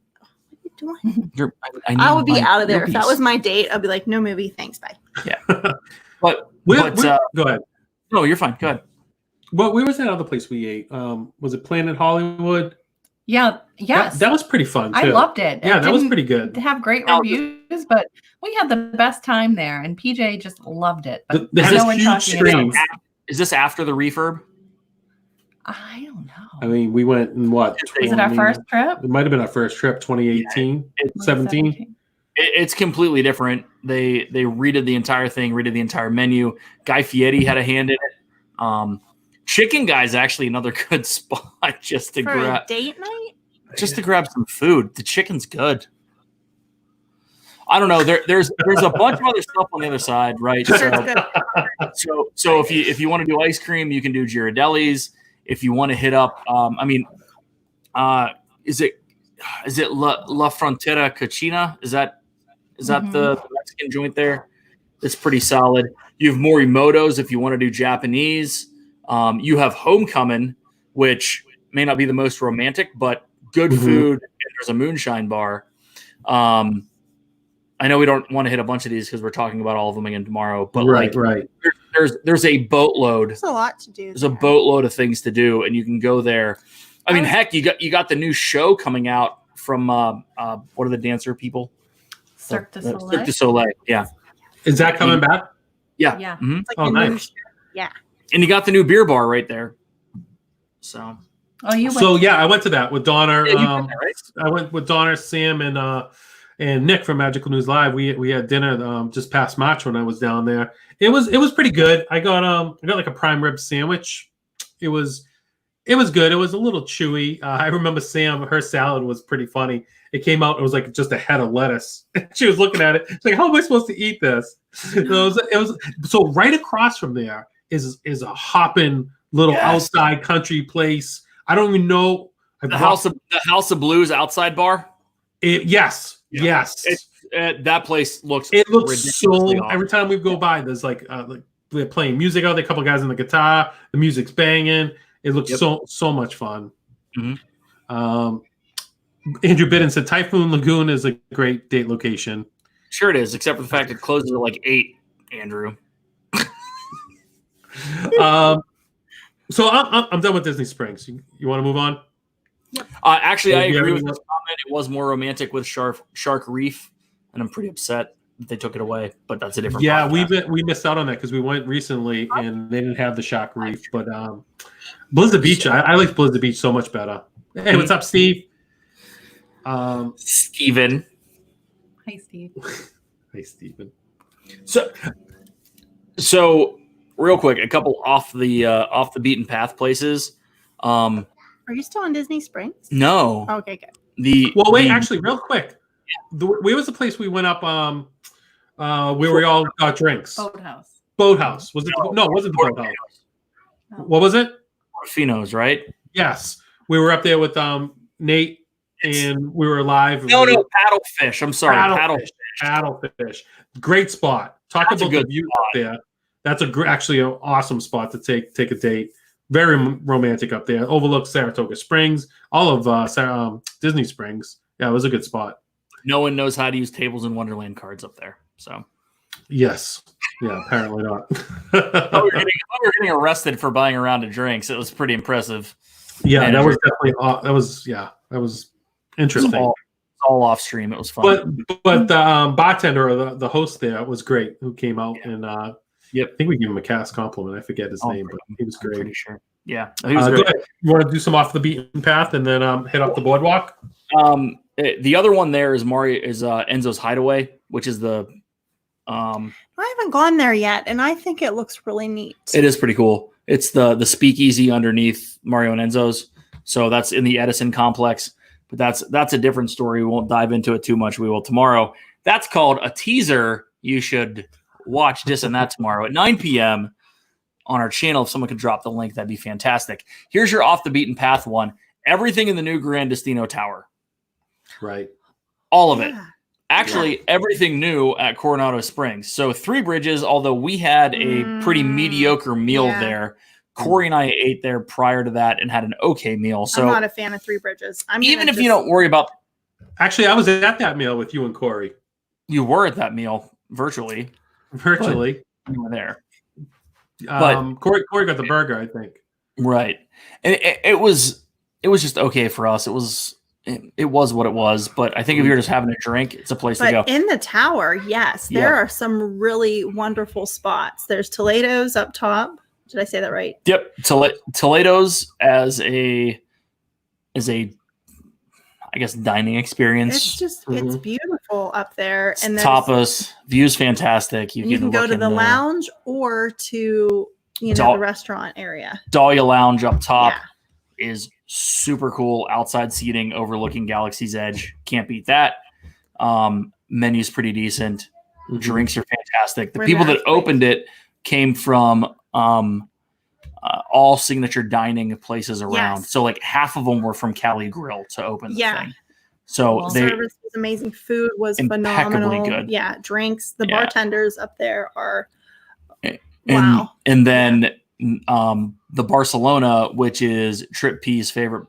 What are you doing? I would be out of there. Movies. If that was my date, I'd be like, no movie, thanks, bye. Yeah, but go ahead. No, you're fine. Go ahead. Well, where was that other place we ate? Was it Planet Hollywood? Yeah. Yes. That was pretty fun too. I loved it. Yeah, that was pretty good. To have great reviews, but we had the best time there, and PJ just loved it. But huge screens. Is this after the refurb? I don't know. I mean, we went in what? Was it our first trip? It might have been our first trip, 2018, 17. It's completely different. They redid the entire thing, redid the entire menu. Guy Fieri had a hand in it. Chicken Guy's actually another good spot just to grab a date night. Just to grab some food. The chicken's good. I don't know. There's a bunch of other stuff on the other side, right? So if you want to do ice cream, you can do Girardelli's. If you want to hit up, is it La Frontera Cocina? Is that the Mexican joint there? It's pretty solid. You have Morimoto's if you want to do Japanese. You have Homecoming, which may not be the most romantic, but good food. And there's a moonshine bar. I know we don't want to hit a bunch of these because we're talking about all of them again tomorrow, but right. There's a boatload. There's a lot to do. There's a boatload of things to do, and you can go there. I mean, heck, you got the new show coming out from what are the dancer people? Cirque du Soleil. Cirque du Soleil. Yeah. Is that coming back? Yeah. Yeah. Mm-hmm. It's like nice. Yeah. And you got the new beer bar right there. So. Oh, you went. So yeah, I went to that with Donner. Yeah, you went there, right? I went with Donner, Sam, and Nick from Magical News Live. We had dinner just past March when I was down there. It was pretty good. I got like a prime rib sandwich. It was good. It was a little chewy. I remember Sam, her salad was pretty funny. It came out, it was like just a head of lettuce. She was looking at it. She's like, how am I supposed to eat this? It was so right across from there is a hopping little outside country place. I don't even know. The House of Blues outside bar? Yes. That place looks so awesome. Every time we go by, there's like they're playing music out there, a couple guys on the guitar, the music's banging. It looks so much fun. Mm-hmm. Andrew Bidden said Typhoon Lagoon is a great date location. Sure it is, except for the fact it closes at like 8, Andrew. So I'm done with Disney Springs. You want to move on? Yep. Actually, I agree with this comment. It was more romantic with Shark Reef, and I'm pretty upset that they took it away. But that's a different. Yeah, podcast. we missed out on that because we went recently and they didn't have the Shark Reef. But Blizzard Beach, I like Blizzard Beach so much better. Hey, what's up, Steve? Steven. Hi, Steve. Hey, Steven. So real quick, a couple off the beaten path places. Are you still in Disney Springs? No. Okay, good. Actually, real quick. Where was the place we went up? Where we all got drinks. Boathouse. Was it? No, it wasn't the Boathouse. No. What was it? Portofino's, right? Yes, we were up there with Nate, and we were live. No, Paddlefish. I'm sorry, Paddlefish. Great spot. Talk about the view up there. That's actually an awesome spot to take a date. Very romantic up there. Overlooks Saratoga Springs, all of Disney Springs. Yeah, it was a good spot. No one knows how to use Tables in Wonderland cards up there. So, yes, yeah, apparently not. we were getting arrested for buying a round of drinks. It was pretty impressive. Yeah, that was definitely that was interesting. All off stream. It was fun. But the bartender or the host there was great. Who came out and yep, I think we gave him a cast compliment. I forget his name, but he was great. Pretty sure. Yeah, he was great. You want to do some off the beaten path and then hit up the boardwalk? The other one there is Enzo's Hideaway, which is the. I haven't gone there yet, and I think it looks really neat. It is pretty cool. It's the speakeasy underneath Mario and Enzo's, so that's in the Edison complex. But that's a different story. We won't dive into it too much. We will tomorrow. That's called a teaser. You should watch this and that tomorrow at 9 p.m. on our channel. If someone could drop the link, that'd be fantastic. Here's your off the beaten path one. Everything in the new Gran Destino Tower. Right. All of it. Actually, everything new at Coronado Springs. So 3 Bridges, although we had a pretty mediocre meal there, Corey and I ate there prior to that and had an okay meal. So I'm not a fan of 3 Bridges. Even if you don't worry about... Actually, I was at that meal with you and Corey. You were at that meal virtually. Virtually. You were there. But Corey got the burger, I think. Right. And it was just okay for us. It was what it was, but I think if you're just having a drink, it's a place to go. In the tower, yes, there are some really wonderful spots. There's Toledo's up top. Did I say that right? Yep, Toledo's as a I guess dining experience. It's just it's beautiful up there, and tapas, view's fantastic. You can go to the lounge or to the restaurant area. Dahlia Lounge up top is super cool. Outside seating overlooking Galaxy's Edge. Can't beat that. Menu's pretty decent. Drinks are fantastic. The people that opened it came from all signature dining places around. So like half of them were from Cali Grill to open the thing. So service was amazing. Food was phenomenal. Good. Yeah, drinks. The bartenders up there are wow. And then the Barcelona, which is Trip P's favorite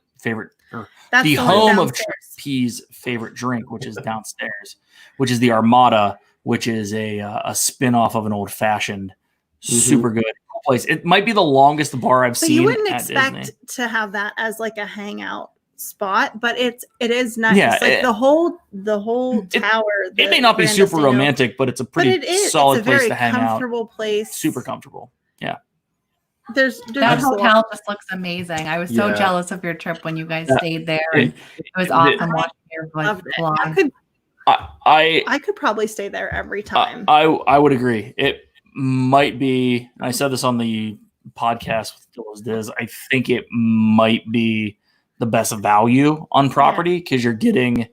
or the home of Trip P's favorite drink, which is downstairs, which is the Armada, which is a spin-off of an old fashioned. Super good place. It might be the longest bar I've seen. You wouldn't expect Disney to have that as like a hangout spot, but it is nice. Yeah, like the whole tower. It may not be super romantic, but it's a pretty solid place to hang out. Comfortable place. Super comfortable. Yeah. That hotel just looks amazing. I was so jealous of your trip when you guys stayed there. And it was awesome watching your vlog. I could probably stay there every time. I would agree. It might be. I said this on the podcast with Dillo's Diz. I think it might be the best value on property because you're getting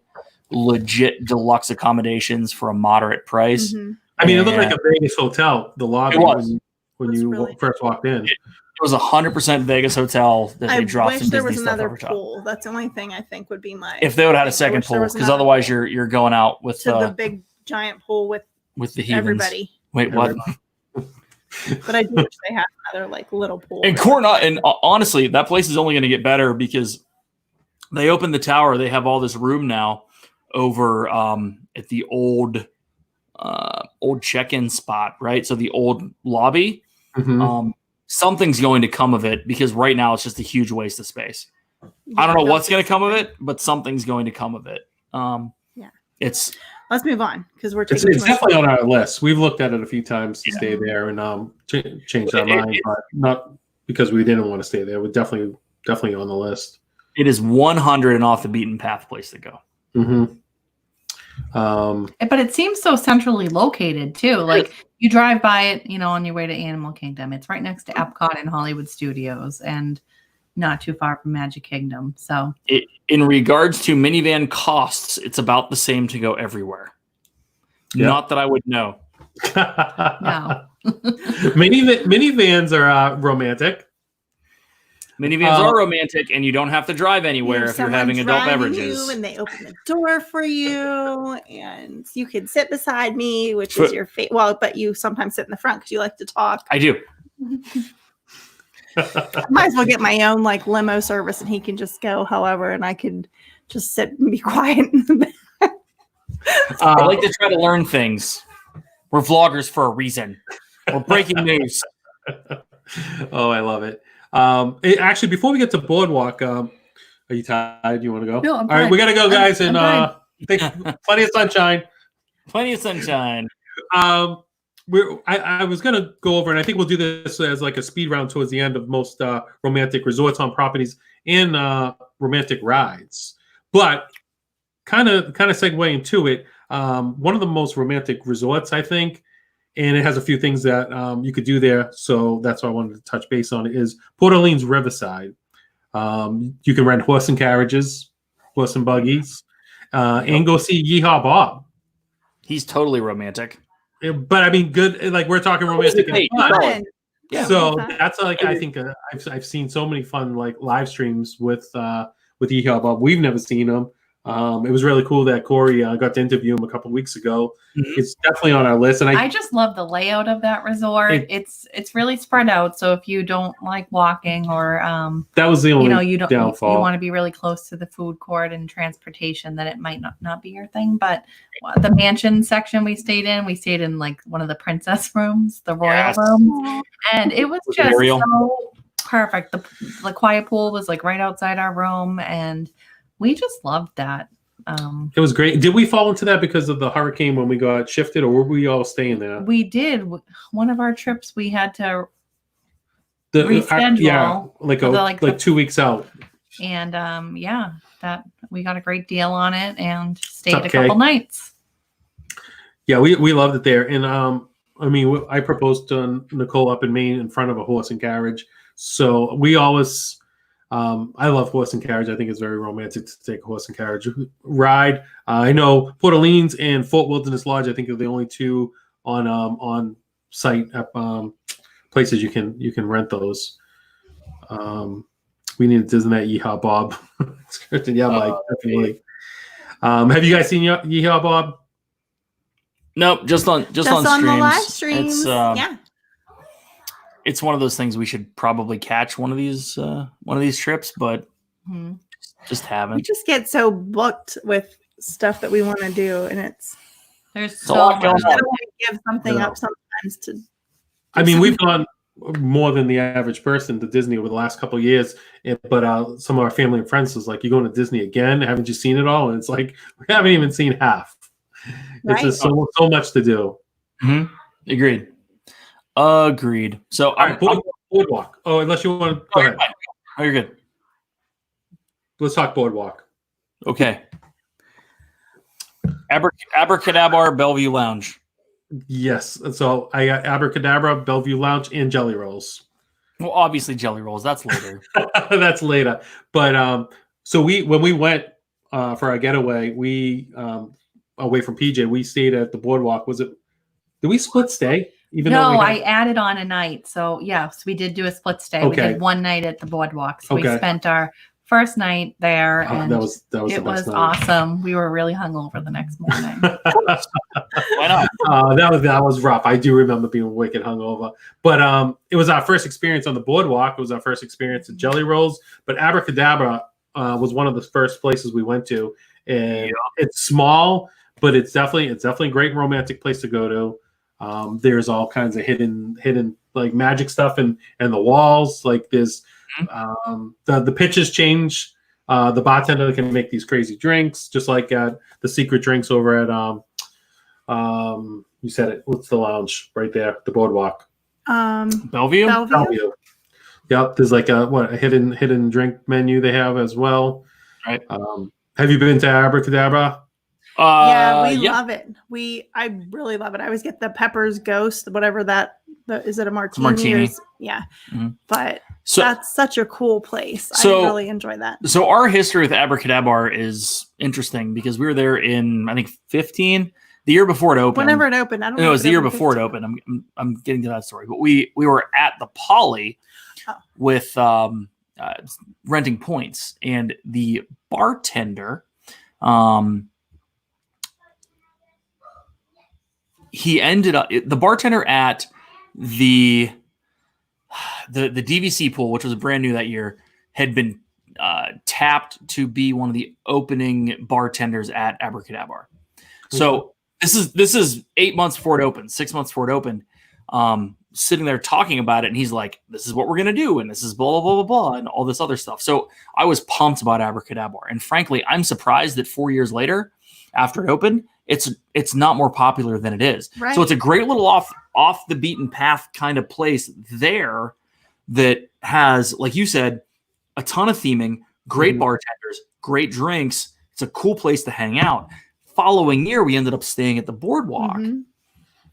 legit deluxe accommodations for a moderate price. Mm-hmm. I mean, it looked like a Vegas hotel. The lobby when you really first walked in. It was 100% Vegas hotel that they dropped some Disney there was stuff another over top. pool. That's the only thing I think would be my. If they would have had a second pool, because otherwise you're going out with the big giant pool with the heathens. Everybody. Wait, what? But I do wish they had another little pool. And and honestly, that place is only going to get better because they opened the tower. They have all this room now over at the old check-in spot, right? So the old lobby. Mm-hmm. Something's going to come of it because right now it's just a huge waste of space. I don't know what's going to come of it, but something's going to come of it. Let's move on because we're taking. It's definitely on our list. We've looked at it a few times to stay there and changed our mind, but not because we didn't want to stay there. We're definitely on the list. It is 100 and off the beaten path place to go. Mm-hmm. But it seems so centrally located too. Like you drive by it, on your way to Animal Kingdom. It's right next to Epcot and Hollywood Studios, and not too far from Magic Kingdom. So, in regards to minivan costs, it's about the same to go everywhere. Yep. Not that I would know. No, minivans are romantic. Minivans are romantic, and you don't have to drive anywhere if you're having adult beverages. And they open the door for you, and you can sit beside me, which is your favorite. Well, but you sometimes sit in the front because you like to talk. I do. Might as well get my own limo service, and he can just go however, and I could just sit and be quiet. I like to try to learn things. We're vloggers for a reason. We're breaking news. Oh, I love it. Actually, before we get to Boardwalk, are you tired? You want to go? No, I'm All right, we got to go, guys. And plenty of sunshine. Plenty of sunshine. I was going to go over, and I think we'll do this as a speed round towards the end of most romantic resorts on properties and romantic rides. But kind of segue into it, one of the most romantic resorts, I think, and it has a few things that you could do there. So that's why I wanted to touch base on it, is Port Orleans Riverside. You can rent horse and carriages, horse and buggies, and go see Yeehaw Bob. He's totally romantic. But I mean, good. We're talking romantic and fun. Yeah. So that's I think I've seen so many fun live streams with Yeehaw Bob. We've never seen him. It was really cool that CORY got to interview him a couple of weeks ago. Mm-hmm. It's definitely on our list, and I just love the layout of that resort. It's really spread out. So if you don't like walking, or that was the only downfall. You want to be really close to the food court and transportation, then it might not be your thing. But the mansion section we stayed in one of the princess rooms, the royal room, and it was just so perfect. The quiet pool was right outside our room, and we just loved that. It was great. Did we fall into that because of the hurricane when we got shifted, or were we all staying there? We did. One of our trips, we had to reschedule. 2 weeks out. And that we got a great deal on it and stayed a couple nights. Yeah, we loved it there. And I proposed to Nichole up in Maine in front of a horse and carriage. So we always. I love horse and carriage. I think it's very romantic to take a horse and carriage ride. I know Port Orleans and Fort Wilderness Lodge, I think, are the only two on site places you can rent those. We need to Disney that Yeehaw Bob. Definitely. Have you guys seen Yeehaw Bob? Nope, just on streams. The live streams. It's one of those things we should probably catch one of these trips, but just haven't. We just get so booked with stuff that we want to do, and there's so much. Give something up sometimes to. We've gone more than the average person to Disney over the last couple of years, but some of our family and friends was like, "You going to Disney again? Haven't you seen it all?" And it's like we haven't even seen half. It's just so much to do. Mm-hmm. Agreed. So all right, Boardwalk. Oh, unless you want to go ahead. Oh, you're good. Let's talk Boardwalk. Okay. Abracadabra Bellevue Lounge. Yes. So I got Abracadabra, Bellevue Lounge, and Jelly Rolls. Well, obviously Jelly Rolls. That's later. That's later. But so when we went for our getaway, we away from PJ, we stayed at the Boardwalk. Did we split stay? No, I added on a night. So yes, we did do a split stay. Okay. We did one night at the Boardwalk. So Okay. we spent our first night there, and that was it the was best night. awesome. We were really hungover the next morning. Why not? That was rough. I do remember being wicked hungover. But it was our first experience on the Boardwalk. It was our first experience at Jelly Rolls. But Abracadabra was one of the first places we went to, and it's small, but it's definitely a great romantic place to go to. There's all kinds of hidden like magic stuff in the walls. Like there's the pitches change. The bartender can make these crazy drinks, just like at the secret drinks over at you said it. What's the lounge right there? The Boardwalk. Bellevue. Yep. There's like a hidden drink menu they have as well. Right. Have you been to Abracadabra? Yeah, we love it. I really love it. I always get the Pepper's Ghost, whatever is it a martini? Martini. Yeah. Mm-hmm. But that's such a cool place. I really enjoy that. So our history with Abracadabra is interesting because we were there in, I think, 15, the year before it opened. Whenever it opened. I don't know. No, it was the year before it opened. I'm getting to that story. But we were at the Poly with renting points, and the bartender, he ended up the bartender at the DVC pool, which was brand new that year, had been tapped to be one of the opening bartenders at Abracadabra. So this is 8 months before it opened, 6 months before it opened, sitting there talking about it, and he's like, "This is what we're gonna do, and this is blah blah blah blah blah," and all this other stuff. So I was pumped about Abracadabra, and frankly, I'm surprised that 4 years later, after it opened, it's not more popular than it is. Right. So it's a great little off the beaten path kind of place there that has, like you said, a ton of theming, great bartenders, great drinks. It's a cool place to hang out. Following year, we ended up staying at the Boardwalk,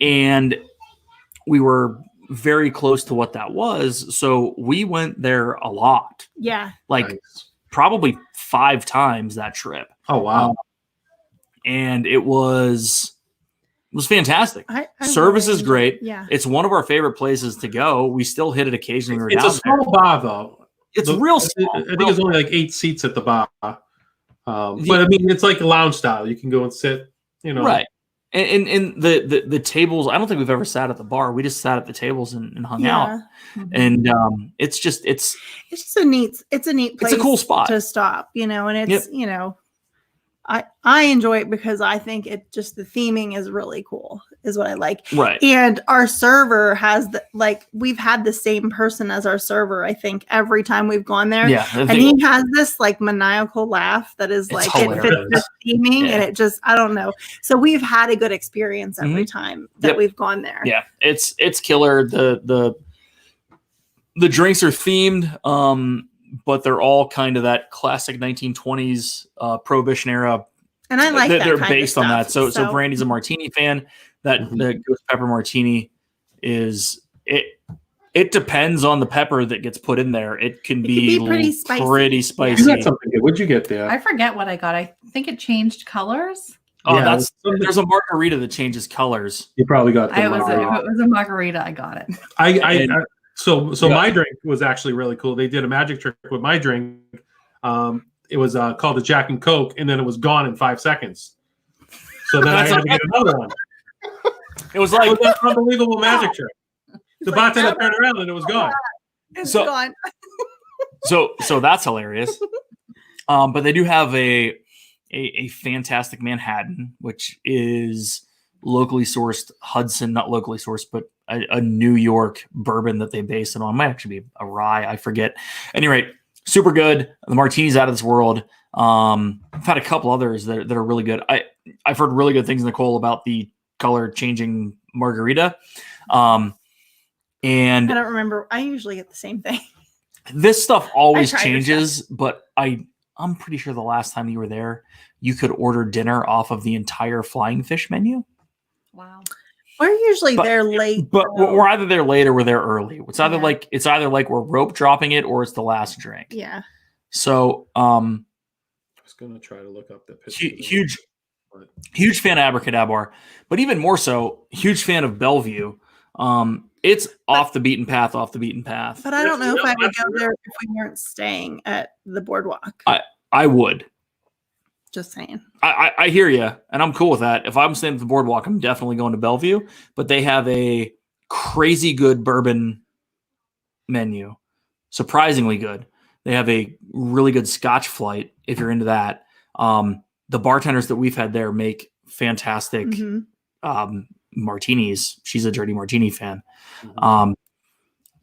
and we were very close to what that was. So we went there a lot. Yeah. Probably 5 times that trip. Oh, wow. And it was fantastic. Service is great. Yeah. It's one of our favorite places to go. We still hit it occasionally. When we're It's down a small bar, though. It's real small. I think there's only like 8 seats at the bar. But I mean, it's like a lounge style. You can go and sit, Right. And the tables, I don't think we've ever sat at the bar. We just sat at the tables and hung out. And it's just a neat place. It's a cool spot to stop, and it's, I enjoy it because I think the theming is really cool, is what I like. Right. And our server has we've had the same person as our server, I think, every time we've gone there. Yeah. And he has this maniacal laugh that is it fits the theming, and it just, I don't know. So we've had a good experience every time that we've gone there. Yeah. It's killer. The drinks are themed. But they're all kind of that classic 1920s Prohibition era. And I like that. They're kind based of on that. stuff. So Brandy's a martini fan. The ghost pepper martini is it. It depends on the pepper that gets put in there. It can be pretty spicy. You got something good. What'd you get there? I forget what I got. I think it changed colors. Oh, there's a margarita that changes colors. You probably got. If it was a margarita, I got it. So my drink was actually really cool. They did a magic trick with my drink. It was called the Jack and Coke, and then it was gone in 5 seconds. So then I had to get another one. It was like an unbelievable magic trick. The bartender turned around and it was gone. It's gone. so that's hilarious. But they do have a fantastic Manhattan, which is locally sourced Hudson, not locally sourced, but a New York bourbon that they base it on. It might actually be a rye, I forget. Anyway, super good. The martini's out of this world. I've had a couple others that are really good. I've heard really good things, Nichole, about the color changing margarita. And I don't remember. I usually get the same thing. This stuff always I try your changes, but I'm pretty sure the last time you were there, you could order dinner off of the entire flying fish menu. Wow. We're usually there late. But though. we're either there late or we're there early. It's either like we're rope dropping it or it's the last drink. Yeah. So I was gonna try to look up the picture. Huge fan of Abracadabra, but even more so, huge fan of Bellevue. It's off the beaten path. But I don't know if I would go there if we weren't staying at the boardwalk. I would. Just saying. I hear you, and I'm cool with that. If I'm staying at the boardwalk, I'm definitely going to Bellevue. But they have a crazy good bourbon menu, surprisingly good. They have a really good Scotch flight if you're into that. The bartenders that we've had there make fantastic martinis. She's a Dirty Martini fan.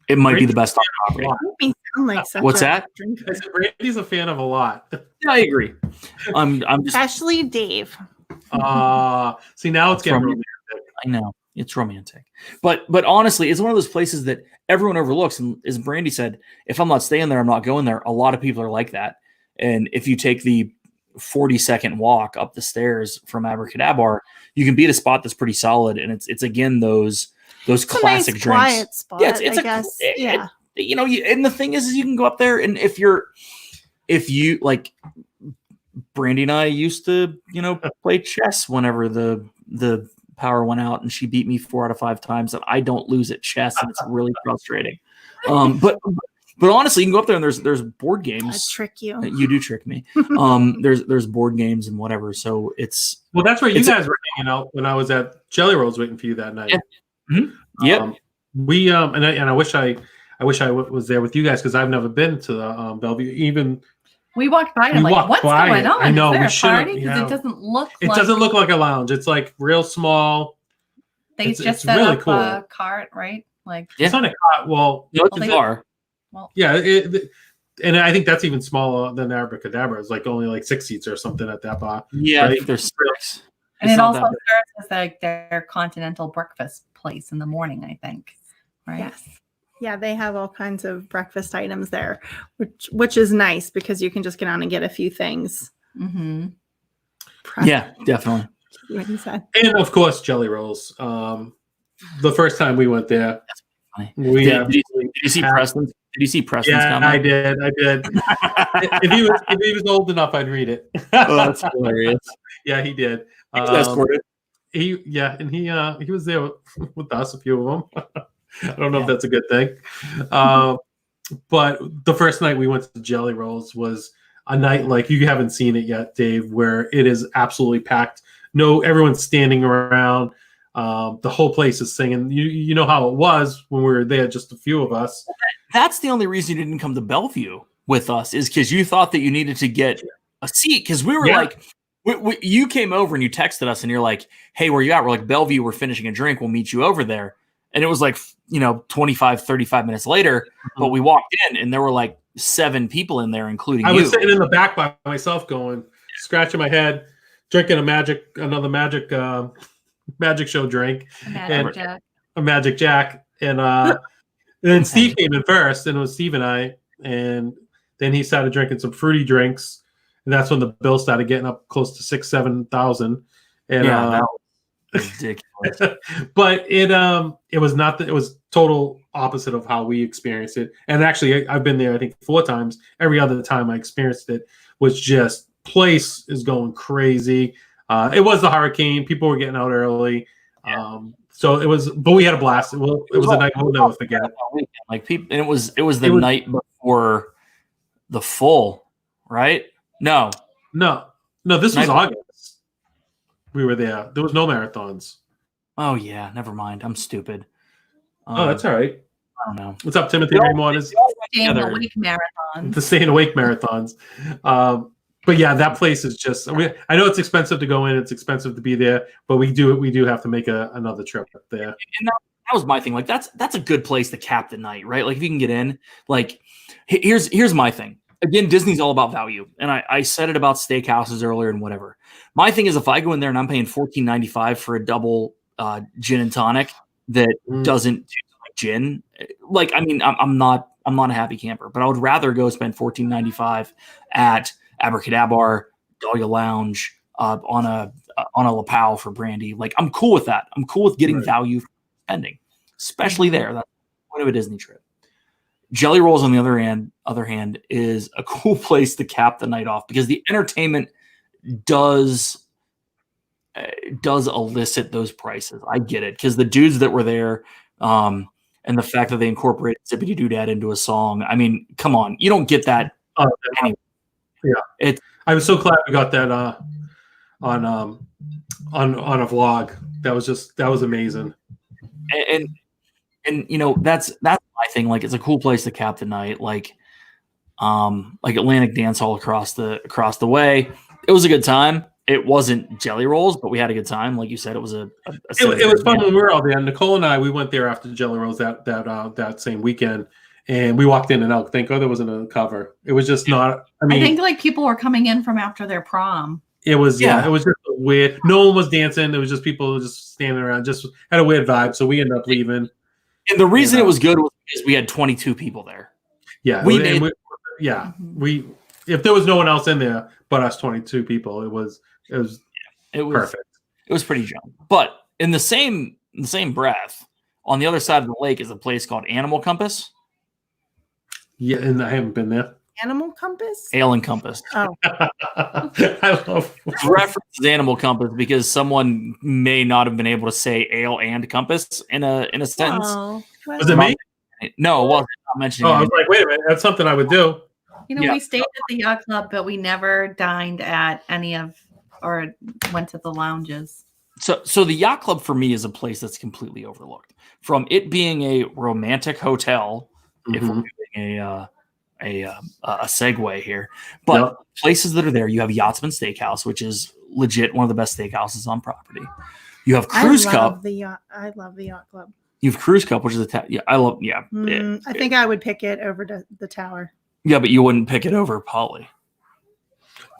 It might be the best on the property. What's that? Brandy's a fan of a lot. Yeah, I agree. I'm just Especially Dave. See, now it's getting romantic. I know it's romantic, but honestly, it's one of those places that everyone overlooks. And as Brandy said, if I'm not staying there, I'm not going there. A lot of people are like that. And if you take the 40-second walk up the stairs from Abracadabra, you can be at a spot that's pretty solid. And it's again those classic drinks. Quiet spot. Yeah, it's I guess. Yeah. And the thing is you can go up there, and if you like, Brandy and I used to, play chess whenever the power went out, and she beat me 4 out of 5 times, and I don't lose at chess, and it's really frustrating. But honestly, you can go up there and there's board games. I trick you. You do trick me. There's board games and whatever. So it's that's where you guys were hanging out when I was at Jelly Rolls waiting for you that night. Yeah. Mm-hmm. Yep. We and I wish I was there with you guys because I've never been to the Bellevue. Even we walked by and what's going on? I know, Is there we a party? Because it doesn't look. It doesn't look like a lounge. It's like real small. They just set really up cool. a cart, right? It's not a cart. Well, it's a bar. Well, yeah, and I think that's even smaller than Abracadabra. It's like only like 6 seats or something at that bar. Yeah, right? I think there's 6. And it also serves as like their continental breakfast place in the morning, I think. Right? Yes. Yeah, they have all kinds of breakfast items there, which is nice because you can just get on and get a few things. Mm-hmm. Yeah, definitely. What you said. And of course, Jelly Rolls. The first time we went there, did you see Preston's? Did you see Preston's comment? I did. if he was old enough, I'd read it. Oh, that's hilarious. Yeah, he did. He was escorted. He was there with us, a few of them. I don't know if that's a good thing. But the first night we went to Jelly Rolls was a night like you haven't seen it yet, Dave, where it is absolutely packed. No, everyone's standing around. The whole place is singing. You know how it was when we were there, just a few of us. That's the only reason you didn't come to Bellevue with us, is because you thought that you needed to get a seat. Because we were like, you came over and you texted us and you're like, hey, where you at? We're like, Bellevue, we're finishing a drink. We'll meet you over there. And it was like, 25, 35 minutes later, but we walked in and there were like 7 people in there, including you. I was sitting in the back by myself going, scratching my head, drinking another magic show drink. A Magic Jack. And then Steve came in first, and it was Steve and I. And then he started drinking some fruity drinks. And that's when the bill started getting up close to $6,000-7,000. And that was ridiculous. But it was not it was total opposite of how we experienced it. And actually, I've been there I think 4 times. Every other time I experienced it was just place is going crazy. It was the hurricane. People were getting out early. So it was, but we had a blast. It was a night we'll never forget. Like people, and it was the night before the full, right? No, this was August. We were there. There was no marathons. Oh yeah, never mind. I'm stupid. That's all right. I don't know. What's up, Timothy Raymond? Staying awake marathons. The staying awake marathons. But yeah, that place is just. I know it's expensive to go in. It's expensive to be there, but we do have to make another trip up there. And that was my thing. Like that's a good place to cap the night, right? Like if you can get in. Like here's my thing. Again, Disney's all about value, and I said it about steakhouses earlier and whatever. My thing is, if I go in there and I'm paying $14.95 for a double gin and tonic that doesn't taste like gin. Like, I mean, I'm not a happy camper, but I would rather go spend $14.95 at Abracadabra, Dahlia Lounge, on a lapel for brandy. Like, I'm cool with that. I'm cool with getting value for spending, especially there. That's the point of a Disney trip. Jelly Rolls, on the other hand, is a cool place to cap the night off because the entertainment does elicit those prices. I get it because the dudes that were there, and the fact that they incorporated Zippity Doodad into a song. I mean, come on, you don't get that. Anyway. Yeah, I was so glad we got that on a vlog. That was amazing. And you know, that's my thing. Like, it's a cool place to cap the night. Like Atlantic Dance Hall across the way. It was a good time. It wasn't Jelly Rolls, but we had a good time. Like you said, it was it was fun when we were all there. Nichole and I, we went there after Jelly Rolls that same weekekend, and we walked in and out. Thank God there wasn't a cover. It was just not. I mean, I think like people were coming in from after their prom. It was it was just weird. No one was dancing. It was just people just standing around. Just had a weird vibe. So we ended up leaving. And the reason it was good was because we had 22 people there. Yeah, if there was no one else in there but us 22 people, it was perfect. It was pretty junk. But in the same breath, on the other side of the lake is a place called Animal Compass. Yeah, and I haven't been there. Animal Compass? Ale and Compass. Oh. I love references Animal Compass because someone may not have been able to say ale and compass in a sentence. Oh, well. Was it me? No, it wasn't. Not mentioning I was like, wait a minute, that's something I would do. You know, we stayed at the yacht club, but we never dined at any of or went to the lounges. So the yacht club for me is a place that's completely overlooked. From it being a romantic hotel, if we're doing a segue here, but places that are there, you have Yachtsman Steakhouse, which is legit one of the best steakhouses on property. You have Cruise Cup. I love the yacht club. You have Cruise Cup, which is I think I would pick it over the tower. Yeah, but you wouldn't pick it over Polly.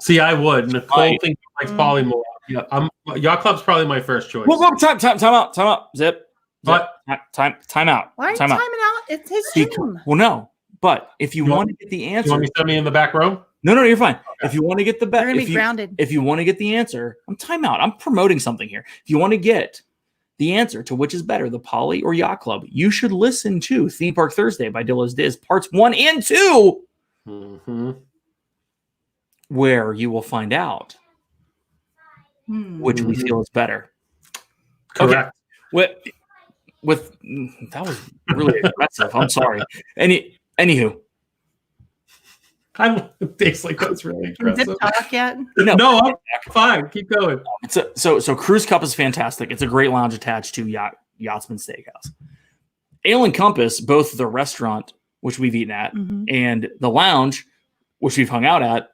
See, I would. Nichole thinks she likes Polly more. Yeah, yacht club's probably my first choice. Well, time out. Zip. What? Time out. Why are you timing out? It's his gym. Well, no. But if you want to get the answer, you want me to send me in the back row? No, you're fine. Okay. If you want to get the best, grounded. If you want to get the answer, I'm time out. I'm promoting something here. If you want to get the answer to which is better, the Poly or Yacht Club, you should listen to Theme Park Thursday by Dillo's Diz, parts 1 and 2, where you will find out which we feel is better. Correct. Okay. With that was really aggressive. I'm sorry. Anywho, Dave's like, that's really aggressive. Did it talk yet? No, I'm fine. Keep going. So Cruise Cup is fantastic. It's a great lounge attached to Yachtsman Steakhouse. Ale and Compass, both the restaurant, which we've eaten at, and the lounge, which we've hung out at,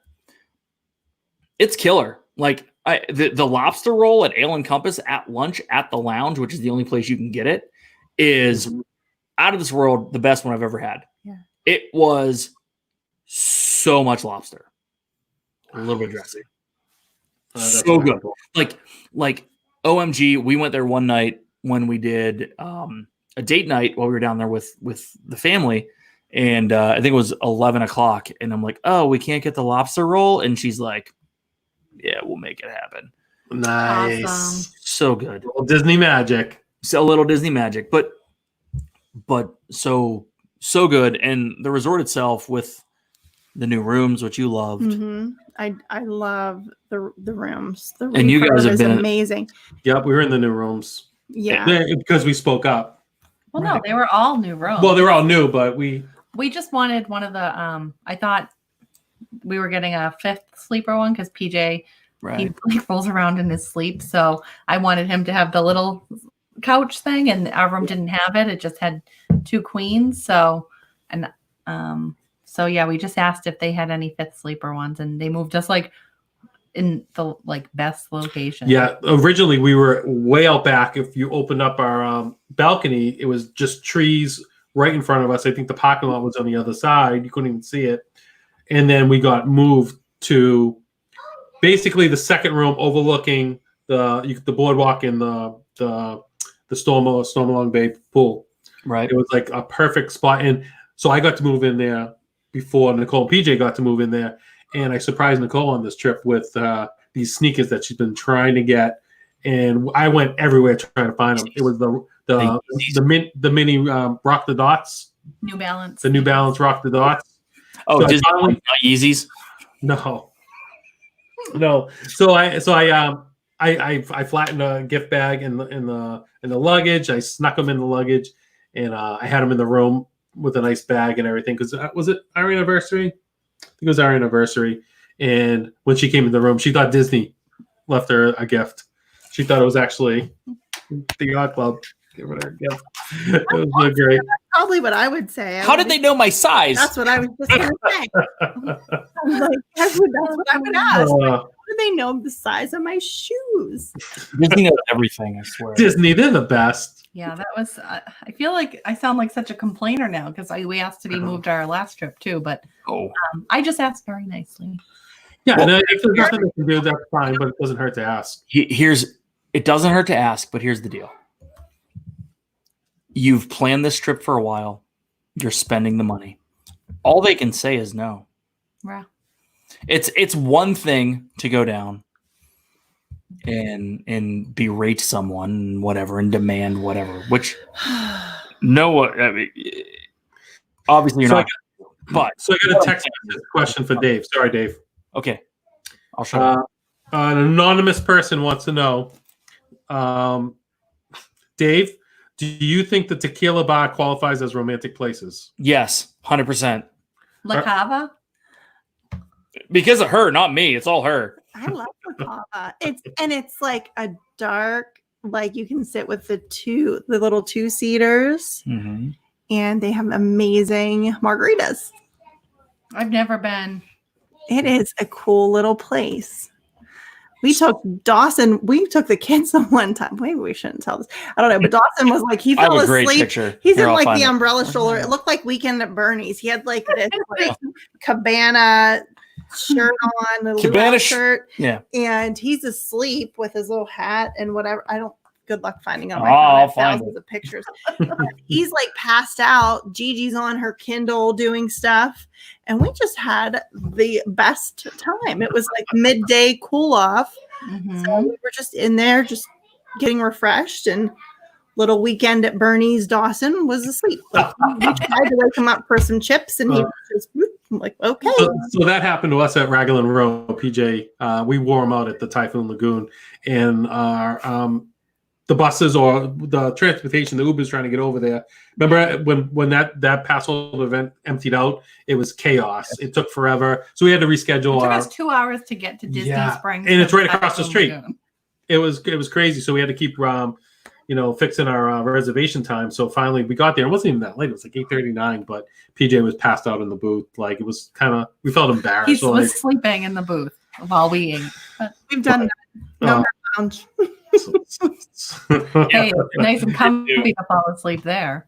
it's killer. Like the lobster roll at Ale and Compass at lunch at the lounge, which is the only place you can get it, is out of this world, the best one I've ever had. Yeah. It was so much lobster, a little bit dressy, so good. Like OMG, we went there one night when we did a date night while we were down there with the family, and I think it was 11 o'clock, and I'm like, oh, we can't get the lobster roll, and she's like, yeah, we'll make it happen. Nice. Awesome. So good. A little Disney magic. So a little Disney magic, but so good. And the resort itself with the new rooms, which you loved. I love the rooms. The and you guys have been amazing. Yep, we were in the new rooms. Yeah, because we spoke up. Well, no, they were all new rooms. Well, they were all new, but we just wanted one of the. I thought we were getting a 5th sleeper one because PJ he like rolls around in his sleep, so I wanted him to have the little couch thing, and our room didn't have it. It just had 2 queens. So yeah, we just asked if they had any 5th sleeper ones, and they moved us like in the best location. Yeah, originally we were way out back. If you opened up our balcony, it was just trees right in front of us. I think the parking lot was on the other side. You couldn't even see it. And then we got moved to basically the second room overlooking the boardwalk and the Stormalong Bay pool. Right. It was like a perfect spot. And so I got to move in there before Nichole and PJ got to move in there. And I surprised Nichole on this trip with these sneakers that she's been trying to get. And I went everywhere trying to find them. It was the mini Rock the Dots. New Balance. The New Balance Rock the Dots. Oh, so Disney, not Yeezys? No. So I flattened a gift bag in the luggage. I snuck them in the luggage, and I had them in the room with a nice bag and everything. Because was it our anniversary? I think it was our anniversary. And when she came in the room, she thought Disney left her a gift. She thought it was actually the Yacht Club giving her a gift. It was so great. That's probably what I would say. How did they know my size? That's what I was just going to say. That's what I would ask. How do they know the size of my shoes? Disney knows everything, I swear. Disney, they're the best. Yeah, that was. I feel like I sound like such a complainer now because we asked to be moved to our last trip too, but I just asked very nicely. Yeah, well, if there's nothing they can do, that's fine, but it doesn't hurt to ask. It doesn't hurt to ask, but here's the deal. You've planned this trip for a while. You're spending the money. All they can say is no. Yeah. It's one thing to go down and berate someone, whatever, and demand whatever. Which obviously you're not. So I got a text question for Dave. Sorry, Dave. Okay, I'll shut up. An anonymous person wants to know, Dave, do you think the tequila bar qualifies as romantic places? Yes, 100%. La Cava? Because of her, not me. It's all her. I love La Cava. It's like a dark, like you can sit with the little 2-seaters, and they have amazing margaritas. I've never been. It is a cool little place. We took the kids on one time. Maybe we shouldn't tell this. I don't know. But Dawson was like, he fell asleep. He's in like the umbrella stroller. It looked like Weekend at Bernie's. He had like this cabana shirt on, the cabana shirt. Yeah. And he's asleep with his little hat and whatever. Good luck finding out. I'll find thousands of pictures. He's like passed out. Gigi's on her Kindle doing stuff. And we just had the best time. It was like midday cool off. So we were just in there, just getting refreshed. And little Weekend at Bernie's Dawson was asleep. We tried to wake him up for some chips, and he was just I'm like, okay. So that happened to us at Raglan Row, PJ. We wore him out at the Typhoon Lagoon, and our the buses or the transportation, the Uber's trying to get over there. Remember when that Passover event emptied out? It was chaos. It took forever, so we had to reschedule. It took us 2 hours to get to Disney Springs, and it's right across the street. It was crazy. So we had to keep fixing our reservation time. So finally we got there. It wasn't even that late. It was like 8:39, but PJ was passed out in the booth. Like it was we felt embarrassed. He was sleeping in the booth while we ate. We've done that. No lounge. Hey, nice and comfy to fall asleep there.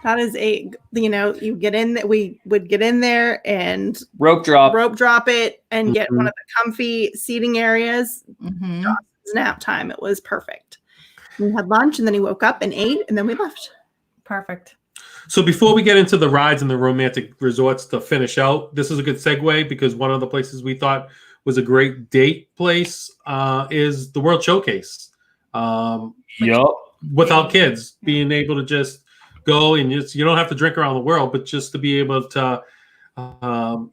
That is you get in that we would get in there and rope drop it and get one of the comfy seating areas. Nap time. It was perfect. We had lunch and then he woke up and ate and then we left. Perfect. So before we get into the rides and the romantic resorts to finish out, this is a good segue because one of the places we thought was a great date place is the World Showcase. Without kids, being able to just go and you don't have to drink around the world, but just to be able to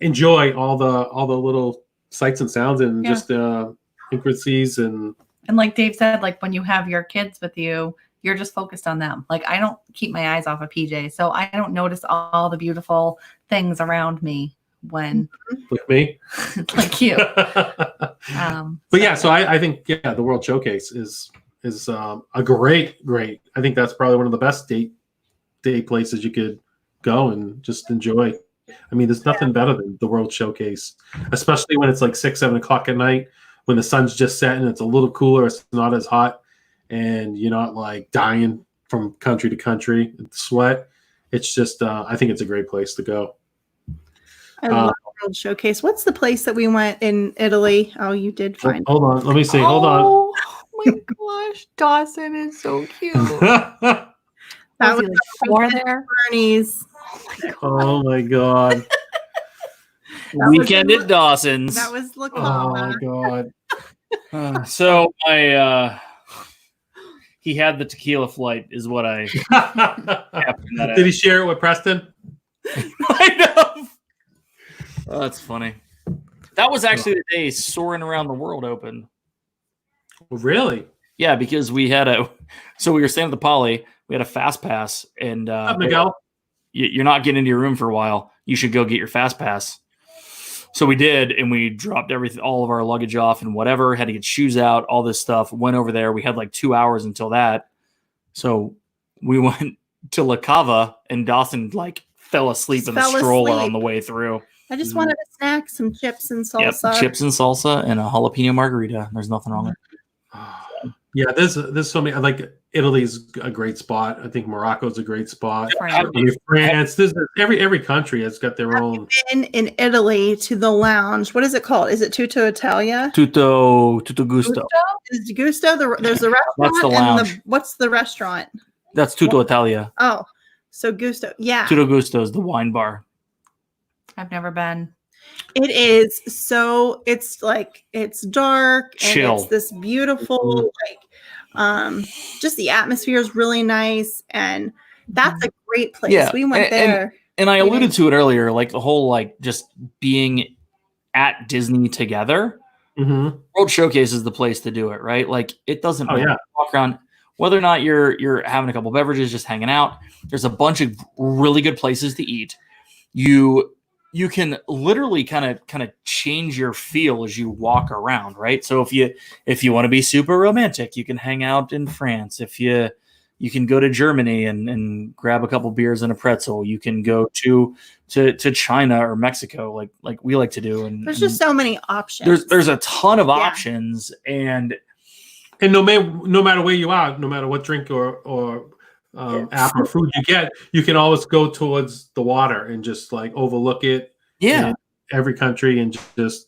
enjoy all the little sights and sounds and just intricacies and like Dave said, like when you have your kids with you, you're just focused on them. Like I don't keep my eyes off of PJ, so I don't notice all the beautiful things around me when like me, like you. But yeah, so I think the World Showcase is a great. I think that's probably one of the best date places you could go and just enjoy. I mean, there's nothing better than the World Showcase, especially when it's like 6-7 o'clock at night when the sun's just setting. It's a little cooler. It's not as hot, and you're not like dying from country to country and sweat. It's just I think it's a great place to go. I love World Showcase. What's the place that we went in Italy? Oh, you did find. Hold on, let me see. Hold on. Oh my gosh, Dawson is so cute. That Was he like 4 there? Bernie's. Oh my god. Weekend at Dawson's. That was La Oh my Cava. god. So he had the tequila flight, is what I. Did he share it with Preston? I know. Oh, that's funny. That was actually the day Soaring Around the World opened. Really? Yeah, because we were staying at the Poly. We had a fast pass, and Miguel? you're not getting into your room for a while. You should go get your fast pass. So we did, and we dropped all of our luggage off and whatever. Had to get shoes out, all this stuff. Went over there. We had like 2 hours until that. So we went to La Cava, and Dawson like fell asleep in the stroller on the way through. I just wanted a snack, some chips and salsa. Yep, chips and salsa and a jalapeno margarita. There's nothing wrong with it. Yeah, there's so many. Like Italy's a great spot. I think Morocco's a great spot. France. Every country has got their own. Been in Italy to the lounge. What is it called? Is it Tutto Italia? Tutto Gusto. Is it Gusto? There's the restaurant. That's the lounge. What's the restaurant? That's Tutto Italia. Oh, so Gusto. Yeah. Tutto Gusto is the wine bar. I've never been. It is it's like it's dark chill. And it's this beautiful just the atmosphere is really nice, and that's a great place. Yeah. We went there. And I alluded to it earlier, like the whole like just being at Disney together. Mm-hmm. World Showcase is the place to do it, right? Like it doesn't matter. Walk around, whether or not you're having a couple beverages, just hanging out. There's a bunch of really good places to eat. You can literally kind of change your feel as you walk around, right? So if you want to be super romantic, you can hang out in France. If you can go to Germany and grab a couple beers and a pretzel. You can go to China or Mexico, like we like to do. And there's just so many options. There's a ton of options, and no matter where you are, no matter what drink or app or food you get, you can always go towards the water and just like overlook it. Yeah, every country, and just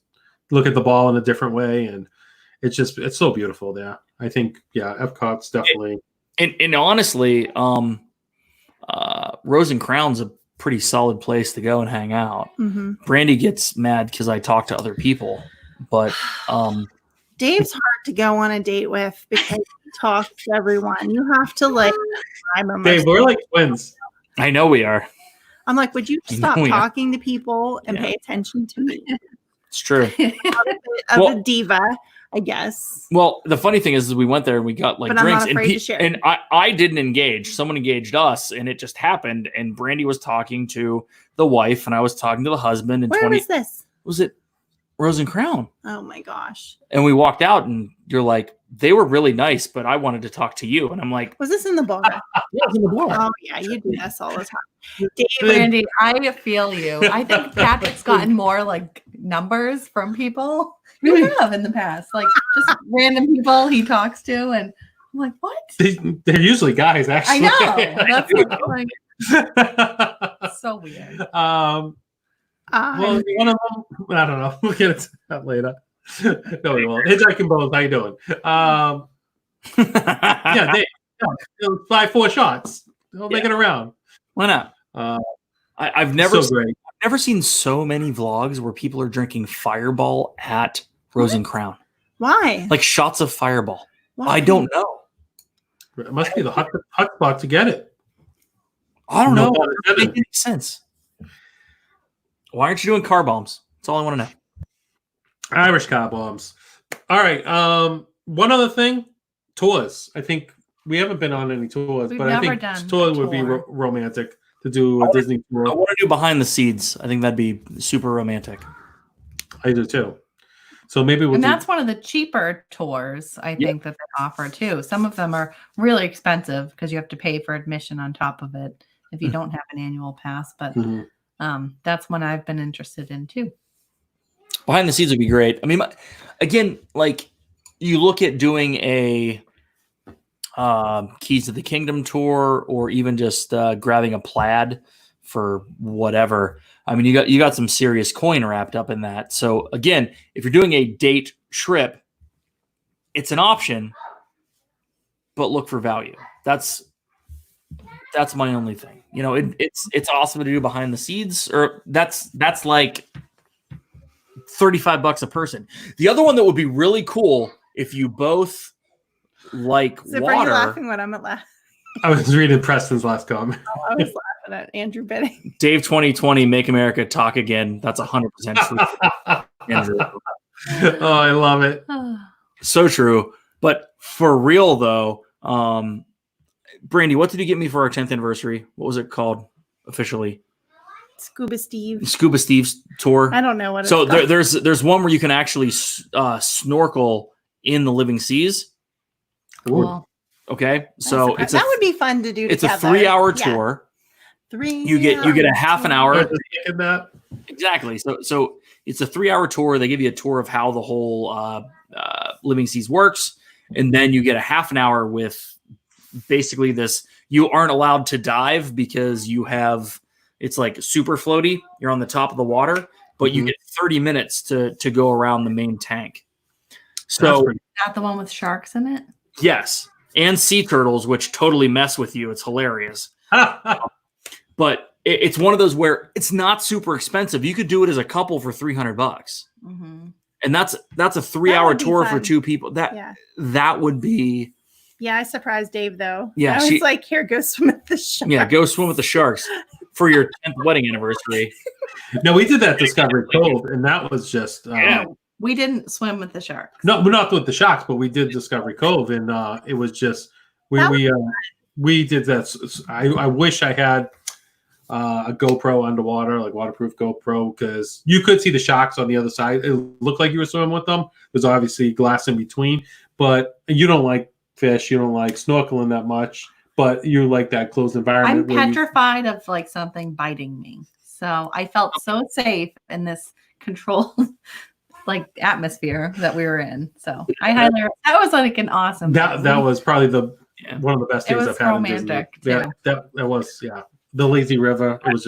look at the ball in a different way, and it's so beautiful there. I think Epcot's definitely. And honestly, Rose and Crown's a pretty solid place to go and hang out. Mm-hmm. Brandy gets mad because I talk to other people, but Dave's hard to go on a date with because he talks to everyone. You have to Dave, we're like twins. I know we are. I'm like, would you stop talking to people and pay attention to me? It's true. A diva, I guess. Well, the funny thing is we went there and we got like but drinks, I'm not afraid to share. And I didn't engage. Someone engaged us, and it just happened. And Brandy was talking to the wife, and I was talking to the husband. And where was this? Was it Rose and Crown? Oh my gosh! And we walked out, and you're like, they were really nice, but I wanted to talk to you. And I'm like, was this in the bar? Yeah, it was in the bar. Oh yeah, you do this all the time. Dave, Brandy, I feel you. I think Patrick's gotten more like numbers from people. You have in the past, like just random people he talks to, and I'm like, what? They're usually guys, actually. I know. That's so weird. Well, one of them, I don't know. We'll get into that later. No, we won't. Hitchhiking Bones, how you doing? They'll fly 4 shots. They'll make it around. Why not? I've never seen so many vlogs where people are drinking Fireball at Rose and Crown. Why? Like shots of Fireball. Why? I don't know. It must be the hot spot to get it. I don't know. It doesn't make any sense. Why aren't you doing car bombs? That's all I want to know. Irish car bombs. All right. One other thing, tours. I think we haven't been on any tours, but I think tours would be romantic to do a Disney tour. I want to do behind the scenes. I think that'd be super romantic. I do too. So maybe and that's one of the cheaper tours I think that they offer too. Some of them are really expensive because you have to pay for admission on top of it if you don't have an annual pass. But that's one I've been interested in too. Behind the scenes would be great. I mean, again, like you look at doing a Keys to the Kingdom tour, or even just grabbing a plaid for whatever. I mean, you got some serious coin wrapped up in that. So again, if you're doing a date trip, it's an option, but look for value. That's That's my only thing. You know, it's awesome to do behind the scenes, or that's like $35 a person. The other one that would be really cool if you both like Zip, water. are you laughing when I'm at laughing? I was reading Preston's last comment. I was laughing at Andrew bidding. Dave 2020, make America talk again. That's 100% true. Andrew. Oh, I love it. So true. But for real though, Brandy, what did you get me for our 10th anniversary? What was it called officially? Scuba Steve. Scuba Steve's tour. I don't know what it's so called. there's one where you can actually snorkel in the living seas. Cool. Okay, so that would be fun to do. It's together. a 3-hour tour. 3 You get a half an hour. That. Exactly. So it's a 3-hour tour. They give you a tour of how the whole living seas works, and then you get a half an hour with basically this. You aren't allowed to dive because you have. It's like super floaty. You're on the top of the water, but you get 30 minutes to go around the main tank. So not the one with sharks in it. Yes, and sea turtles, which totally mess with you. It's hilarious. But it's one of those where it's not super expensive. You could do it as a couple for $300, and that's a 3-hour tour for 2 people. That would be. Yeah, I surprised Dave though. Yeah, I was like, "Here, go swim with the sharks." Yeah, go swim with the sharks for your 10th wedding anniversary. No, we did that Discovery Cove, and that was just. We didn't swim with the sharks. No, not with the sharks, but we did Discovery Cove, and it was just we did that. I wish I had a GoPro underwater, like waterproof GoPro, because you could see the sharks on the other side. It looked like you were swimming with them. There's obviously glass in between, but you don't like fish, you don't like snorkeling that much, but you like that closed environment. I'm petrified of like something biting me, so I felt so safe in this controlled like atmosphere that we were in. So that was like an awesome. That was probably one of the best things I've had. Romantic in Disney. Yeah, that was the lazy river. It's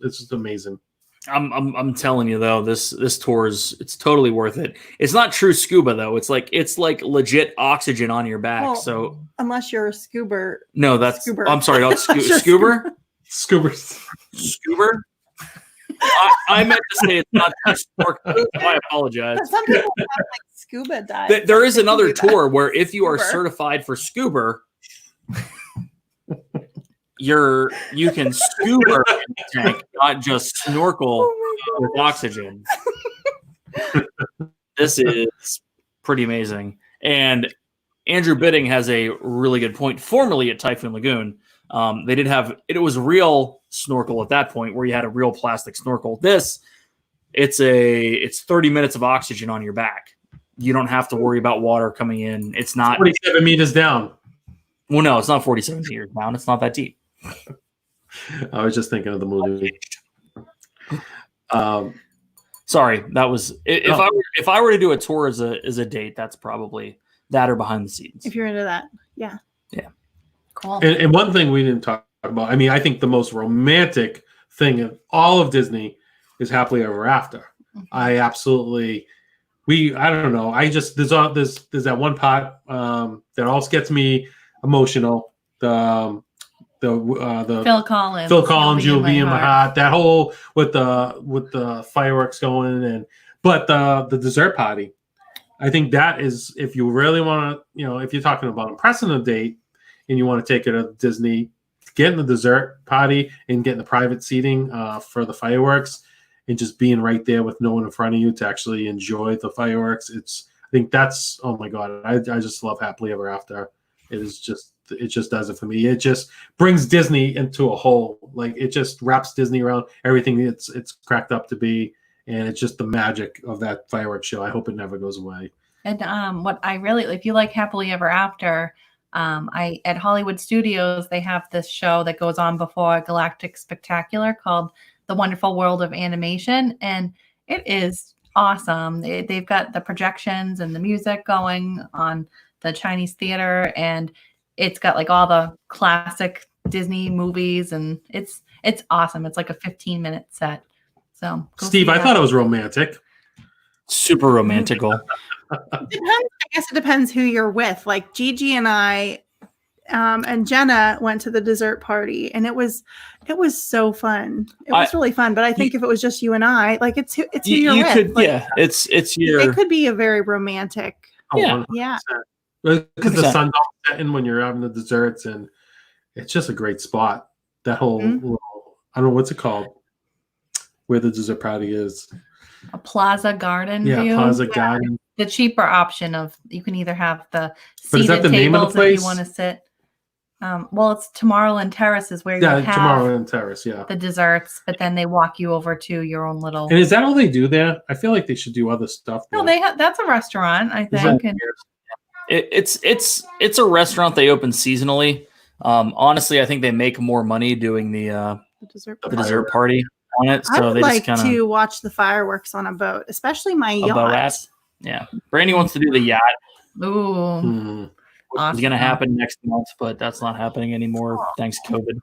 just amazing. I'm telling you though, this tour it's totally worth it. It's not true scuba though. It's like legit oxygen on your back. Well, so unless you're a scuba. No, that's scuba. I'm sorry, not scuba. Scuba. I meant to say it's not just snorkeling. I apologize. But some people have like scuba dive. There is another tour where if you are certified for scuba, you can scuba in the tank, not just snorkel with oxygen. This is pretty amazing. And Andrew Bidding has a really good point. Formerly at Typhoon Lagoon, they did have it was real snorkel at that point where you had a real plastic snorkel. It's 30 minutes of oxygen on your back. You don't have to worry about water coming in. It's not 47 meters down. Well, no, it's not 47 meters down. It's not that deep. I was just thinking of the movie. Sorry, that was if I were to do a tour as a date, that's probably that or behind the scenes. If you're into that, yeah. Cool. And one thing we didn't talk about. I mean, I think the most romantic thing of all of Disney is Happily Ever After. I absolutely. I don't know. I just there's that one part that also gets me emotional. The Phil Collins, You'll Be in My Heart. That whole with the fireworks going but the dessert party. I think that is, if you really want to, if you're talking about impressing a date and you want to take it to Disney, getting the dessert party and getting the private seating for the fireworks and just being right there with no one in front of you to actually enjoy the fireworks. I think that's, oh my God, I just love Happily Ever After. It just does it for me. It just brings Disney into a whole, like it just wraps Disney around everything it's cracked up to be. And it's just the magic of that fireworks show. I hope it never goes away. And what I really, if you like Happily Ever After, at Hollywood Studios, they have this show that goes on before Galactic Spectacular called The Wonderful World of Animation. And it is awesome. They've got the projections and the music going on the Chinese theater, and it's got like all the classic Disney movies, and it's awesome. It's like a 15-minute set. So Steve, I thought it was romantic. Super romantical. I guess it depends who you're with. Like Gigi and I and Jenna went to the dessert party, and it was so fun. It was really fun. But I think if it was just you and I, like it's who you're with. Could, like, yeah, it's your. It could be a very romantic. Oh, yeah. Because the sun's all setting when you're having the desserts, and it's just a great spot. That whole little, I don't know what's it called, where the dessert party is. A Plaza Garden Yeah, view. Plaza Garden. The cheaper option of you can either have the But is that seated the name of the tables if place? you want to sit. Well, it's Tomorrowland Terrace is where you have Tomorrowland Terrace. Yeah, the desserts, but then they walk you over to your own little. And is that all they do there? I feel like they should do other stuff. No, they have. That's a restaurant, I think. And It's a restaurant. They open seasonally. Honestly, I think they make more money doing the dessert party on it. So I would they like just kind to watch the fireworks on a boat, especially my yacht. Yeah, Brandy wants to do the yacht. Ooh, It's going to happen next month, but that's not happening anymore thanks to COVID.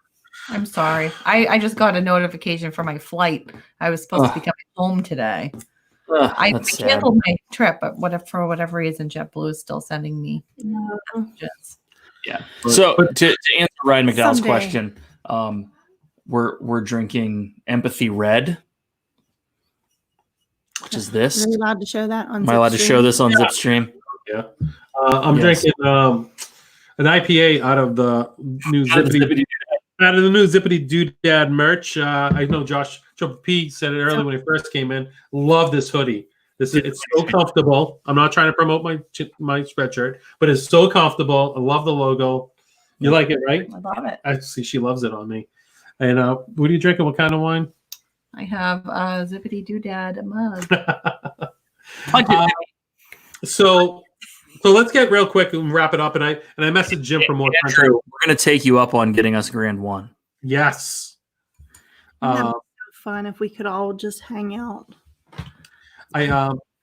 I'm sorry. I just got a notification for my flight. I was supposed to be coming home today. I canceled my trip, but for whatever reason, JetBlue is still sending me messages. Yeah. So to answer Ryan McDowell's question, we're drinking Empathy Red, which is this. Are you allowed to show that on? Am I allowed to show this on Zipstream? Yeah. I'm drinking an IPA out of the new Zippity. Out of the new Zippity Doodad merch. I know Josh P said it earlier when he first came in. Love this hoodie. It's so comfortable. I'm not trying to promote my spreadshirt, but it's so comfortable. I love the logo. You like it, right? I love it. I see she loves it on me. And what are you drinking? What kind of wine? I have a Zippity Doodad mug. So let's get real quick and wrap it up. And I messaged Jim for more. Andrew, we're going to take you up on getting us Grand One. Yes. That would be so fun if we could all just hang out. I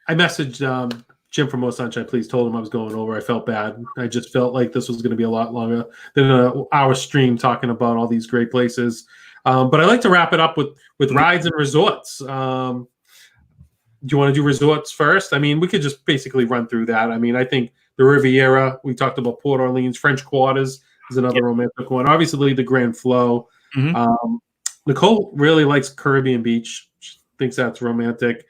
messaged Jim from Mo Sunshine. Please told him I was going over. I felt bad. I just felt like this was going to be a lot longer than an hour stream talking about all these great places. But I like to wrap it up with rides and resorts. Do you want to do resorts first? I mean, we could just basically run through that. I mean, I think the Riviera, we talked about Port Orleans, French Quarters is another romantic one. Obviously, the Grand Flow. Nichole really likes Caribbean Beach. She thinks that's romantic.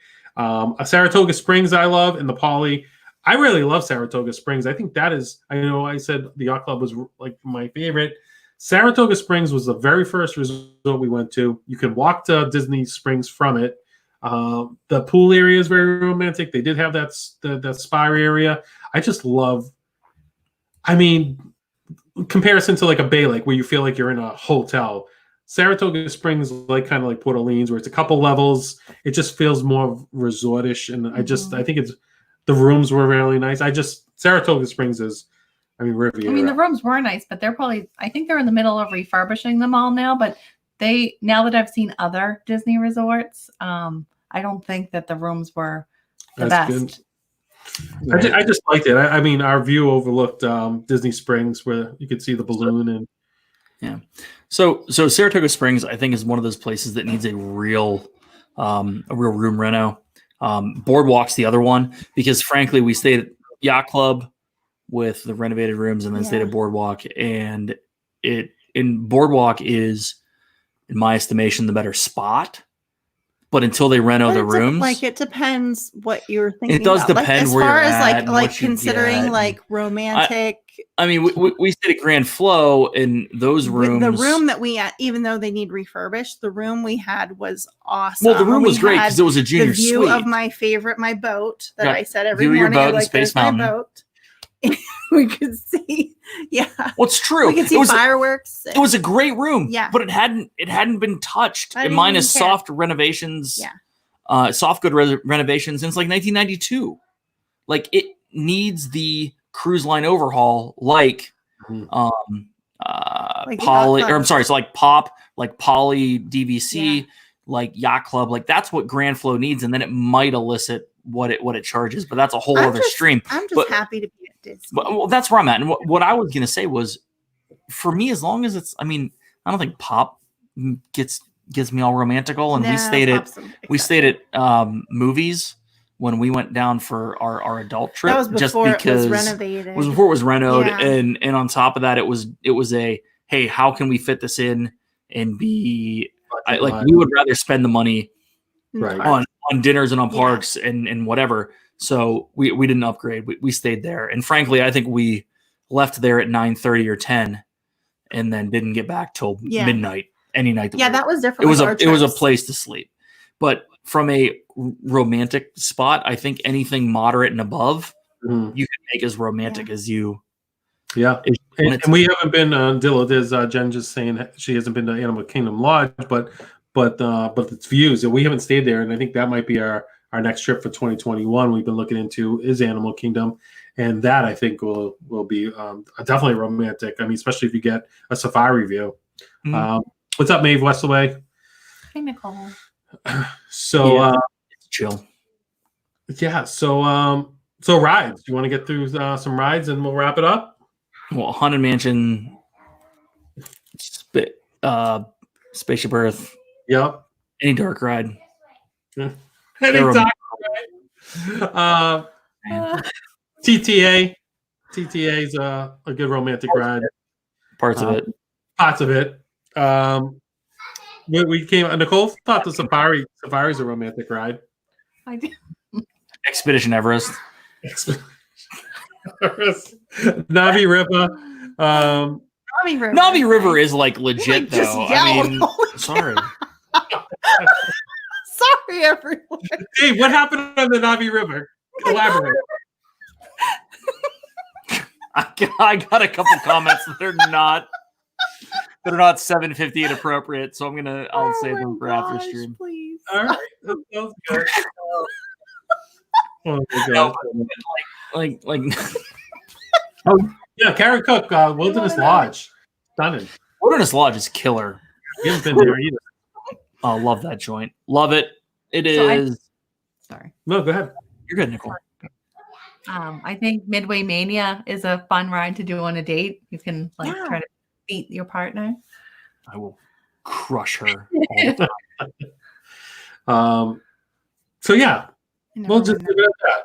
Saratoga Springs I love, and the Poly. I really love Saratoga Springs. I think that is, I know I said the yacht club was like my favorite. Saratoga Springs was the very first resort we went to. You can walk to Disney Springs from it. The pool area is very romantic. They did have that spa area. I just love, I mean, comparison to like a Bay Lake where you feel like you're in a hotel. Saratoga Springs, like kind of like Port Orleans, where it's a couple levels. It just feels more resortish, and I think it's the rooms were really nice. Saratoga Springs is, I mean, Riviera. I mean, the rooms were nice, but I think they're in the middle of refurbishing them all now. But now that I've seen other Disney resorts, I don't think that the rooms were the best. Good. I just liked it. I mean, our view overlooked Disney Springs, where you could see the balloon and. Yeah. So Saratoga Springs, I think, is one of those places that needs a real room reno. Boardwalk's the other one because, frankly, we stayed at Yacht Club with the renovated rooms and then stayed at Boardwalk, and Boardwalk is, in my estimation, the better spot. But until they reno the rooms, it depends what you're thinking. It does about. depend as where far you're as at, like considering like romantic. I mean, we stayed at Grand Flow in those rooms. The room that we had, even though they need refurbished, the room we had was awesome. Well, the room was great because it was a junior suite. The view of my boat that I said every morning. Your boat I like Space Mountain. My boat. We could see, Well, it's true. We could see fireworks. It was a great room. Yeah, but it hadn't been touched. Minus soft renovations. Yeah. Soft good renovations since like 1992. Like it needs the cruise line overhaul, like Poly, or I'm sorry, so like Pop, like Poly DVC, like Yacht Club, like that's what Grand Flow needs, and then it might elicit what it charges, but that's a whole other stream. I'm just happy to be at Disney. Well, that's where I'm at, and what I was gonna say was, for me, as long as it's, I mean, I don't think Pop gets me all romantical, and we stayed at movies when we went down for our adult trip. That was before it was renovated. It was before it was renoed, Yeah. and on top of that, it was a, hey, how can we fit this in and be like, we would rather spend the money on dinners and on parks and whatever. So we didn't upgrade. We stayed there, and frankly, I think we left there at 9:30 or 10, and then didn't get back till midnight any night. That was different. It was a place to sleep, but from a romantic spot, I think anything moderate and above, you can make as romantic as you. Yeah, and we haven't been. Dilla, there's Jen just saying she hasn't been to Animal Kingdom Lodge, but it's views, and we haven't stayed there, and I think that might be our next trip for 2021. We've been looking into is Animal Kingdom, and that I think will be definitely romantic. I mean, especially if you get a safari view. What's up, Maeve Westaway? Hey, Nichole. So it's chill. Yeah. So rides. You want to get through some rides, and we'll wrap it up. Well, Haunted Mansion, Spaceship Earth. Yep. Any dark ride. Any dark ride. TTA. TTA is a good romantic ride. Parts of it. Parts of it. We came. Nichole thought the safari is a romantic ride. I do. Expedition Everest. Navi River. Navi River is like legit though. I mean, sorry. Sorry, everyone. Dave, what happened on the Navi River? Elaborate. I got a couple comments that are not 750 inappropriate, so I'll save them for after stream. Please. All right, that sounds good. Oh my No, God. like Oh yeah, Karen Cook, Wilderness Lodge. Stunning. Wilderness Lodge is killer. You haven't been there either. Oh, love that joint. Love it. It So is. Sorry. No, go ahead. You're good, Nichole. I think Midway Mania is a fun ride to do on a date. You can try to beat your partner. I will crush her. All the time. So yeah, we'll just leave it at that.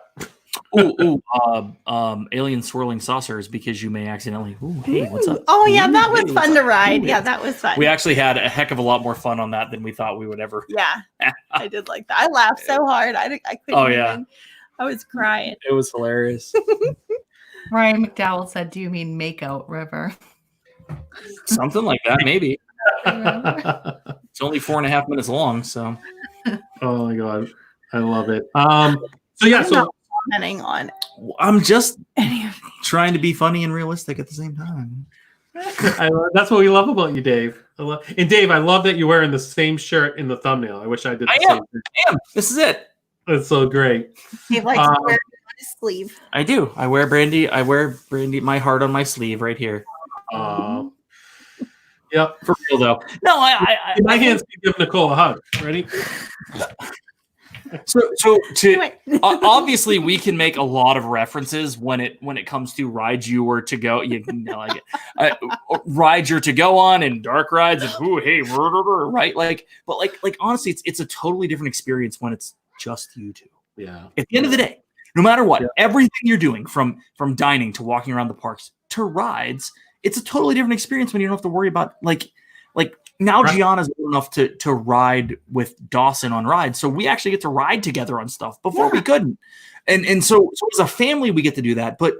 Alien swirling saucers because you may accidentally. Ooh, hey, what's up? Oh yeah, that was fun to ride. Yeah, that was fun. We actually had a heck of a lot more fun on that than we thought we would ever. Yeah, I did like that. I laughed so hard. I couldn't. Oh yeah, even. I was crying. It was hilarious. Ryan McDowell said, "Do you mean Makeout River?" Something like that, maybe. It's only 4.5 minutes long, so. Oh my God, I love it. So yeah, so Commenting on. I'm just trying to be funny and realistic at the same time. That's what we love about you, Dave. And Dave, I love that you're wearing the same shirt in the thumbnail. I wish I did. I am. This is it. It's so great. He likes to wear it on his sleeve. I do. I wear Brandy. My heart on my sleeve right here. Yep. For real though. No, my hands can give Nichole a hug. Ready? So obviously we can make a lot of references when it comes to rides you were to go. You know, like rides you're to go on and dark rides and right? But honestly, it's a totally different experience when it's just you two. Yeah. At the end of the day, no matter what, everything you're doing from dining to walking around the parks to rides, it's a totally different experience when you don't have to worry about like now Gianna's old enough to ride with Dawson on rides. So we actually get to ride together on stuff before we couldn't. And so as a family, we get to do that. But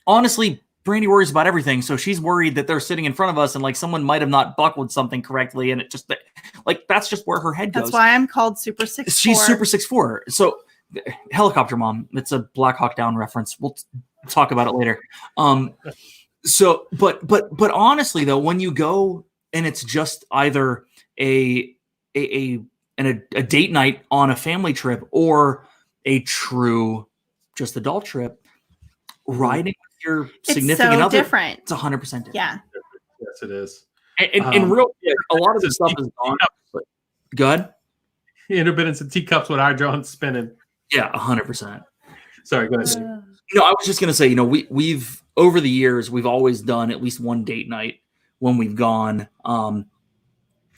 honestly, Brandy worries about everything. So she's worried that they're sitting in front of us and someone might have not buckled something correctly. And it just that's just where her head goes. That's why I'm called Super 6'4". She's Super 6'4". So Helicopter Mom, it's a Black Hawk Down reference. We'll talk about it later. So, but honestly though, when you go and it's just either a date night on a family trip or a true just adult trip, riding with your significant other, different. It's 100% different. Yeah. Yes, it is. And real, a lot of the stuff is gone. Good. You ever been in some teacups with our John spinning? Yeah, 100%. Sorry, go ahead. No, I was just gonna say, we've over the years we've always done at least one date night when we've gone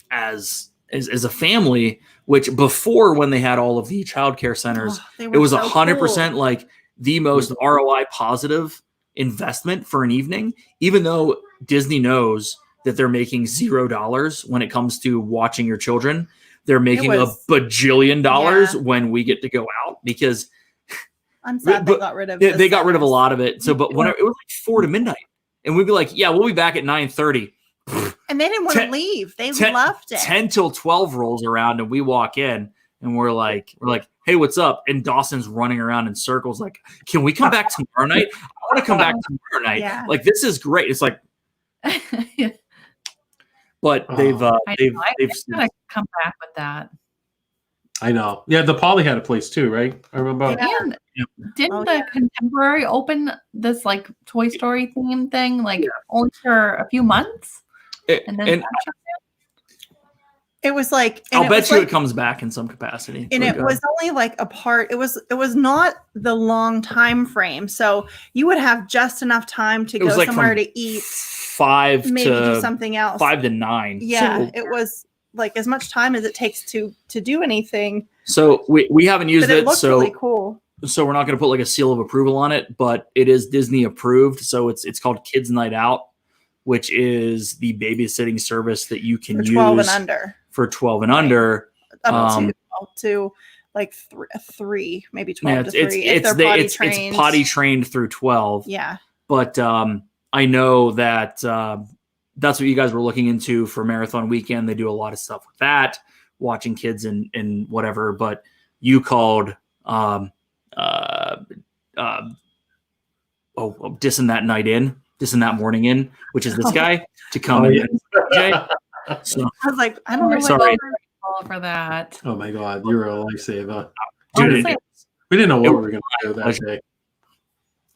as as a family, which before when they had all of the childcare centers, it was 100% like the most ROI positive investment for an evening, even though Disney knows that they're making $0 when it comes to watching your children. They're making a bajillion dollars when we get to go out, because I'm sad they got rid of they got rid of a lot of it. So, but when it was like 4 to midnight, and we'd be like, yeah, we'll be back at 9:30. And they didn't want to leave. They loved it. 10 till 12 rolls around, and we walk in, and we're like, hey, what's up? And Dawson's running around in circles, like, can we come back tomorrow night? I want to come back tomorrow night. Yeah. Like, this is great. It's like, but they've gotta come back with that. I know. Yeah, the Poly had a place too, right? I remember. And didn't the Contemporary open this like Toy Story theme thing like only for a few months? And then it was like, I'll bet you it comes back in some capacity. And it was only like a part. It was not the long time frame, so you would have just enough time to go like somewhere to eat. 5 maybe to do something else. 5 to 9. Yeah, so, it was like as much time as it takes to do anything. So we haven't used it. Looked so really cool. So we're not going to put like a seal of approval on it, but it is Disney approved. So it's called Kids Night Out, which is the babysitting service that you can for use 12 and under. For 12 and under. Up to like 3, maybe 12 to 3. It's potty trained through 12. Yeah. But I know that that's what you guys were looking into for Marathon Weekend. They do a lot of stuff with that, watching kids and whatever. But you called dissing that morning in, which is this guy to come in. So, I was like, I don't know. Sorry for that. Oh my God, you're a lifesaver. Dude, we didn't know what we were going to do that day.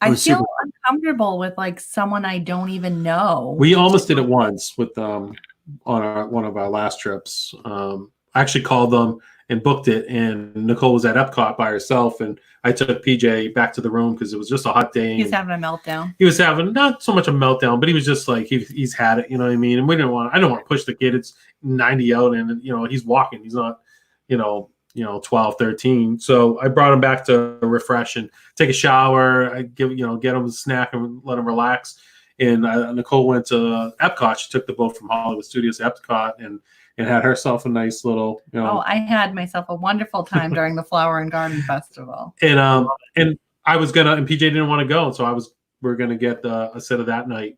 I feel uncomfortable with like someone I don't even know. We almost did it once with on one of our last trips. I actually called them and booked it, and Nichole was at Epcot by herself, and I took PJ back to the room because it was just a hot day. He's having a meltdown. He was having not so much a meltdown, but he was just like he's had it, you know what I mean? And I didn't want to push the kid. It's 90 out, and he's walking. He's not 12, 13. So I brought him back to refresh and take a shower. I get him a snack and let him relax. And Nichole went to Epcot. She took the boat from Hollywood Studios to Epcot and had herself a nice little, Oh, I had myself a wonderful time during the Flower and Garden Festival. And I was and PJ didn't want to go, so we're gonna get a sitter that night,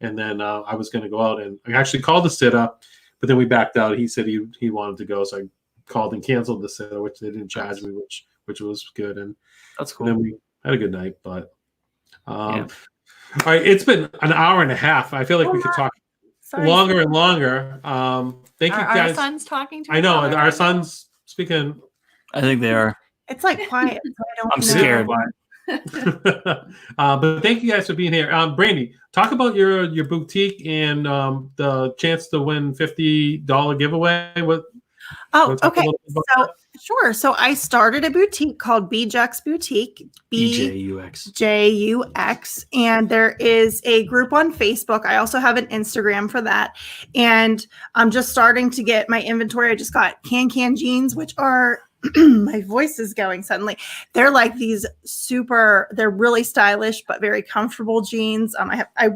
and then I was gonna go out, and I actually called the sitter, but then we backed out. He said he wanted to go, so I called and canceled the sitter, which they didn't charge me, which was good, and that's cool. And then we had a good night, but all right, it's been an hour and a half. I feel like we could talk longer and longer. Thank you guys. Our son's talking to I know our son's speaking. I think they are. It's like quiet. So I'm scared. But thank you guys for being here. Brandy, talk about your boutique and the chance to win $50 giveaway. Okay. So sure. So I started a boutique called BJux Boutique. BJUX. And there is a group on Facebook. I also have an Instagram for that. And I'm just starting to get my inventory. I just got Can jeans, which are my voice is going suddenly. They're like these they're really stylish, but very comfortable jeans.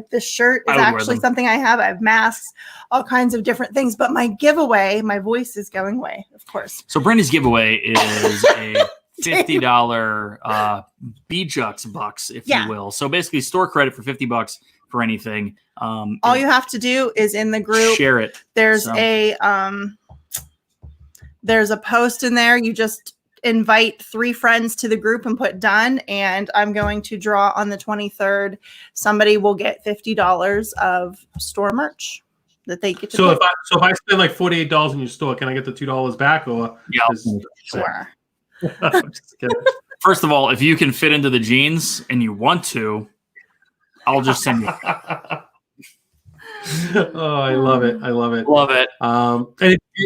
This shirt is actually something I have. I have masks, all kinds of different things, but my giveaway, my voice is going away, of course. So Brandy's giveaway is a $50 BJux bucks, if you will. So basically store credit for $50 for anything. All you have to do is in the group, share it. There's a post in there. You just invite 3 friends to the group and put done. And I'm going to draw on the 23rd. Somebody will get $50 of store merch that they get to So if I spend like $48 in your store, can I get the $2 back? Or sure. I'm just kidding. First of all, if you can fit into the jeans and you want to, I'll just send you. Oh, I love it. I love it. Love it.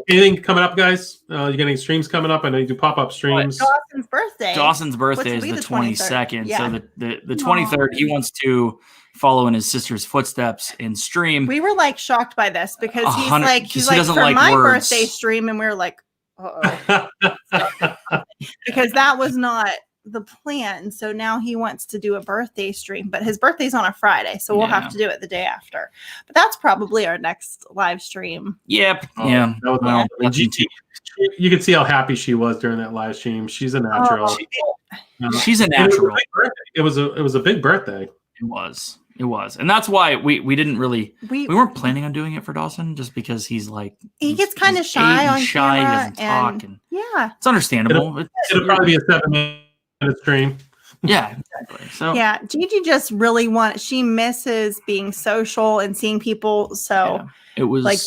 Anything coming up, guys? You getting streams coming up? I know you do pop-up streams. Dawson's birthday. Dawson's birthday is Which will the be the 22nd. Yeah. So the 23rd, he wants to follow in his sister's footsteps and stream. We were like shocked by this because he's 100 like, he for doesn't like my words. birthday stream, and we were like, uh-oh. Because that was not the plan. So now he wants to do a birthday stream, but his birthday's on a Friday, so we'll have to do it the day after. But that's probably our next live stream. Yep. Oh, yeah. that was awesome. You could see how happy she was during that live stream. She's a natural. She's a natural. It was a big birthday. It was. And that's why we didn't really we weren't planning on doing it for Dawson, just because he's like he gets kind of shy on camera, he doesn't talk, and yeah, it's understandable. It'll probably be a 7-minute stream. Yeah, exactly. So yeah, Gigi just really she misses being social and seeing people. So it was like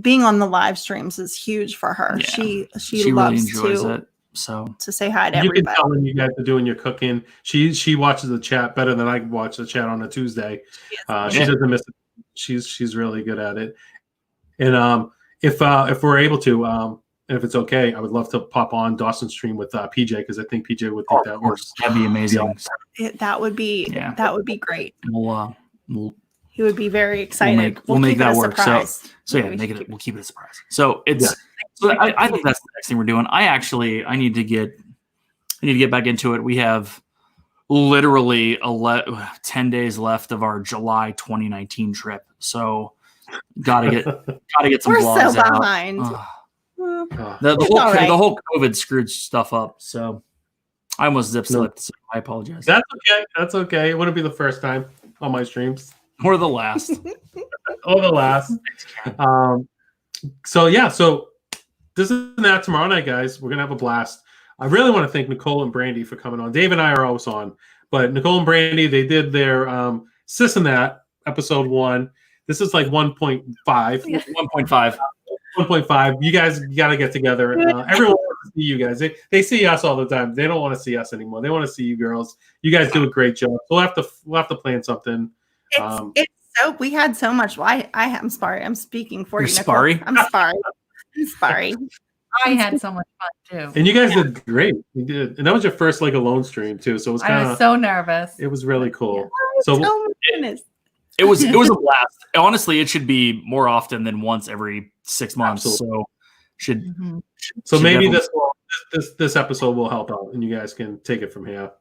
being on the live streams is huge for her. Yeah. She really loves enjoys it. So to say hi to you everybody. can tell when you guys are doing your cooking. She watches the chat better than I watch the chat on a Tuesday. She doesn't miss it. She's really good at it. And if we're able to, and if it's okay, I would love to pop on Dawson's stream with PJ, because I think PJ would think that works. That'd be amazing. That would be great. We'll He would be very excited. We'll make that work. Surprise. So yeah, we'll keep it a surprise. So it's so I think that's the next thing we're doing. I need to get back into it. We have literally 10 days left of our July 2019 trip. So gotta get some We're vlogs so out. behind. The whole COVID screwed stuff up. So I almost zip-slipped. So I apologize. That's okay. It wouldn't be the first time on my streams. Or the last. Or the last. So this is that tomorrow night, guys. We're gonna have a blast. I really want to thank Nichole and Brandy for coming on. Dave and I are always on, but Nichole and Brandy, they did their Sis and That episode 1. This is like 1.5. 1.5. 1.5. You guys got to get together. Everyone wants to see you guys. They see us all the time. They don't want to see us anymore. They want to see you girls. You guys do a great job. We'll have to plan something. It's so we had so much. I'm sorry. I'm speaking for You're you, Nichole. sparry? I'm sorry. I had so much fun too. And you guys did great. You did, and that was your first like alone stream too. So it was I was so nervous. It was really cool. Oh my goodness. It was a blast. Honestly, it should be more often than once every 6 months. Absolutely. So maybe this episode will help out, and you guys can take it from here.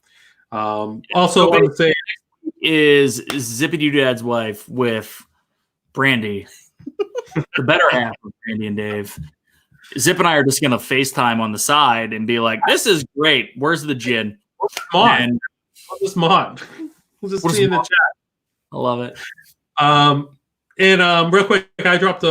Also, I want to say is Zippity Dad's wife with Brandy, the better half of Brandy and Dave. Zip and I are just going to FaceTime on the side and be like, "This is great. Where's the gin?" We'll just mod. We'll just see in the chat. I love it. And real quick, I dropped a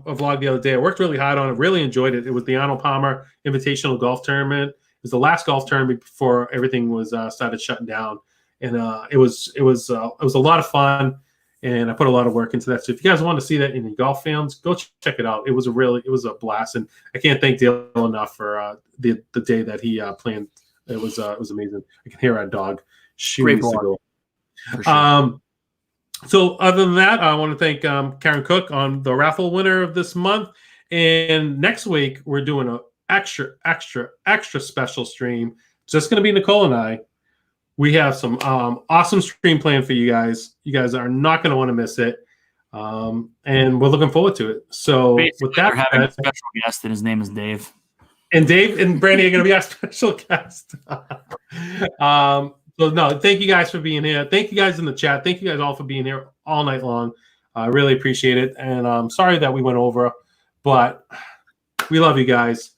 vlog the other day. I worked really hard on it. Really enjoyed it. It was the Arnold Palmer Invitational Golf Tournament. It was the last golf tournament before everything was started shutting down, and it was a lot of fun. And I put a lot of work into that. So if you guys want to see that in your golf fans, go check it out. It was a blast, and I can't thank Dale enough for the day that he planned. It was amazing. I can hear our dog. Great vlog. Sure. So other than that, I want to thank Karen Cook on the raffle winner of this month. And next week we're doing an extra special stream. It's just going to be Nichole and I. We have some awesome stream plan for you guys. You guys are not going to want to miss it. And we're looking forward to it. So basically, with that, we're having a special guest, and his name is Dave. And Dave and Brandy are going to be our special guest. So no, thank you guys for being here. Thank you guys in the chat. Thank you guys all for being here all night long. I really appreciate it. And I'm sorry that we went over, but we love you guys.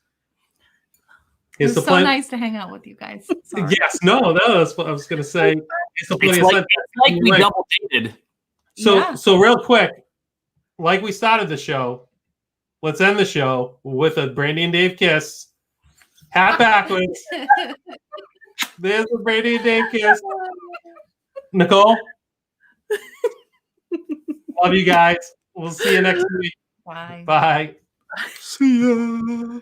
It was so nice to hang out with you guys. Sorry. Yes, no, that's what I was going to say. It's like we double dated. So real quick, like we started the show, let's end the show with a Brandy and Dave kiss. Hat backwards. There's the Brandy and Dave kiss. Nichole, love you guys. We'll see you next week. Bye. Bye. See ya.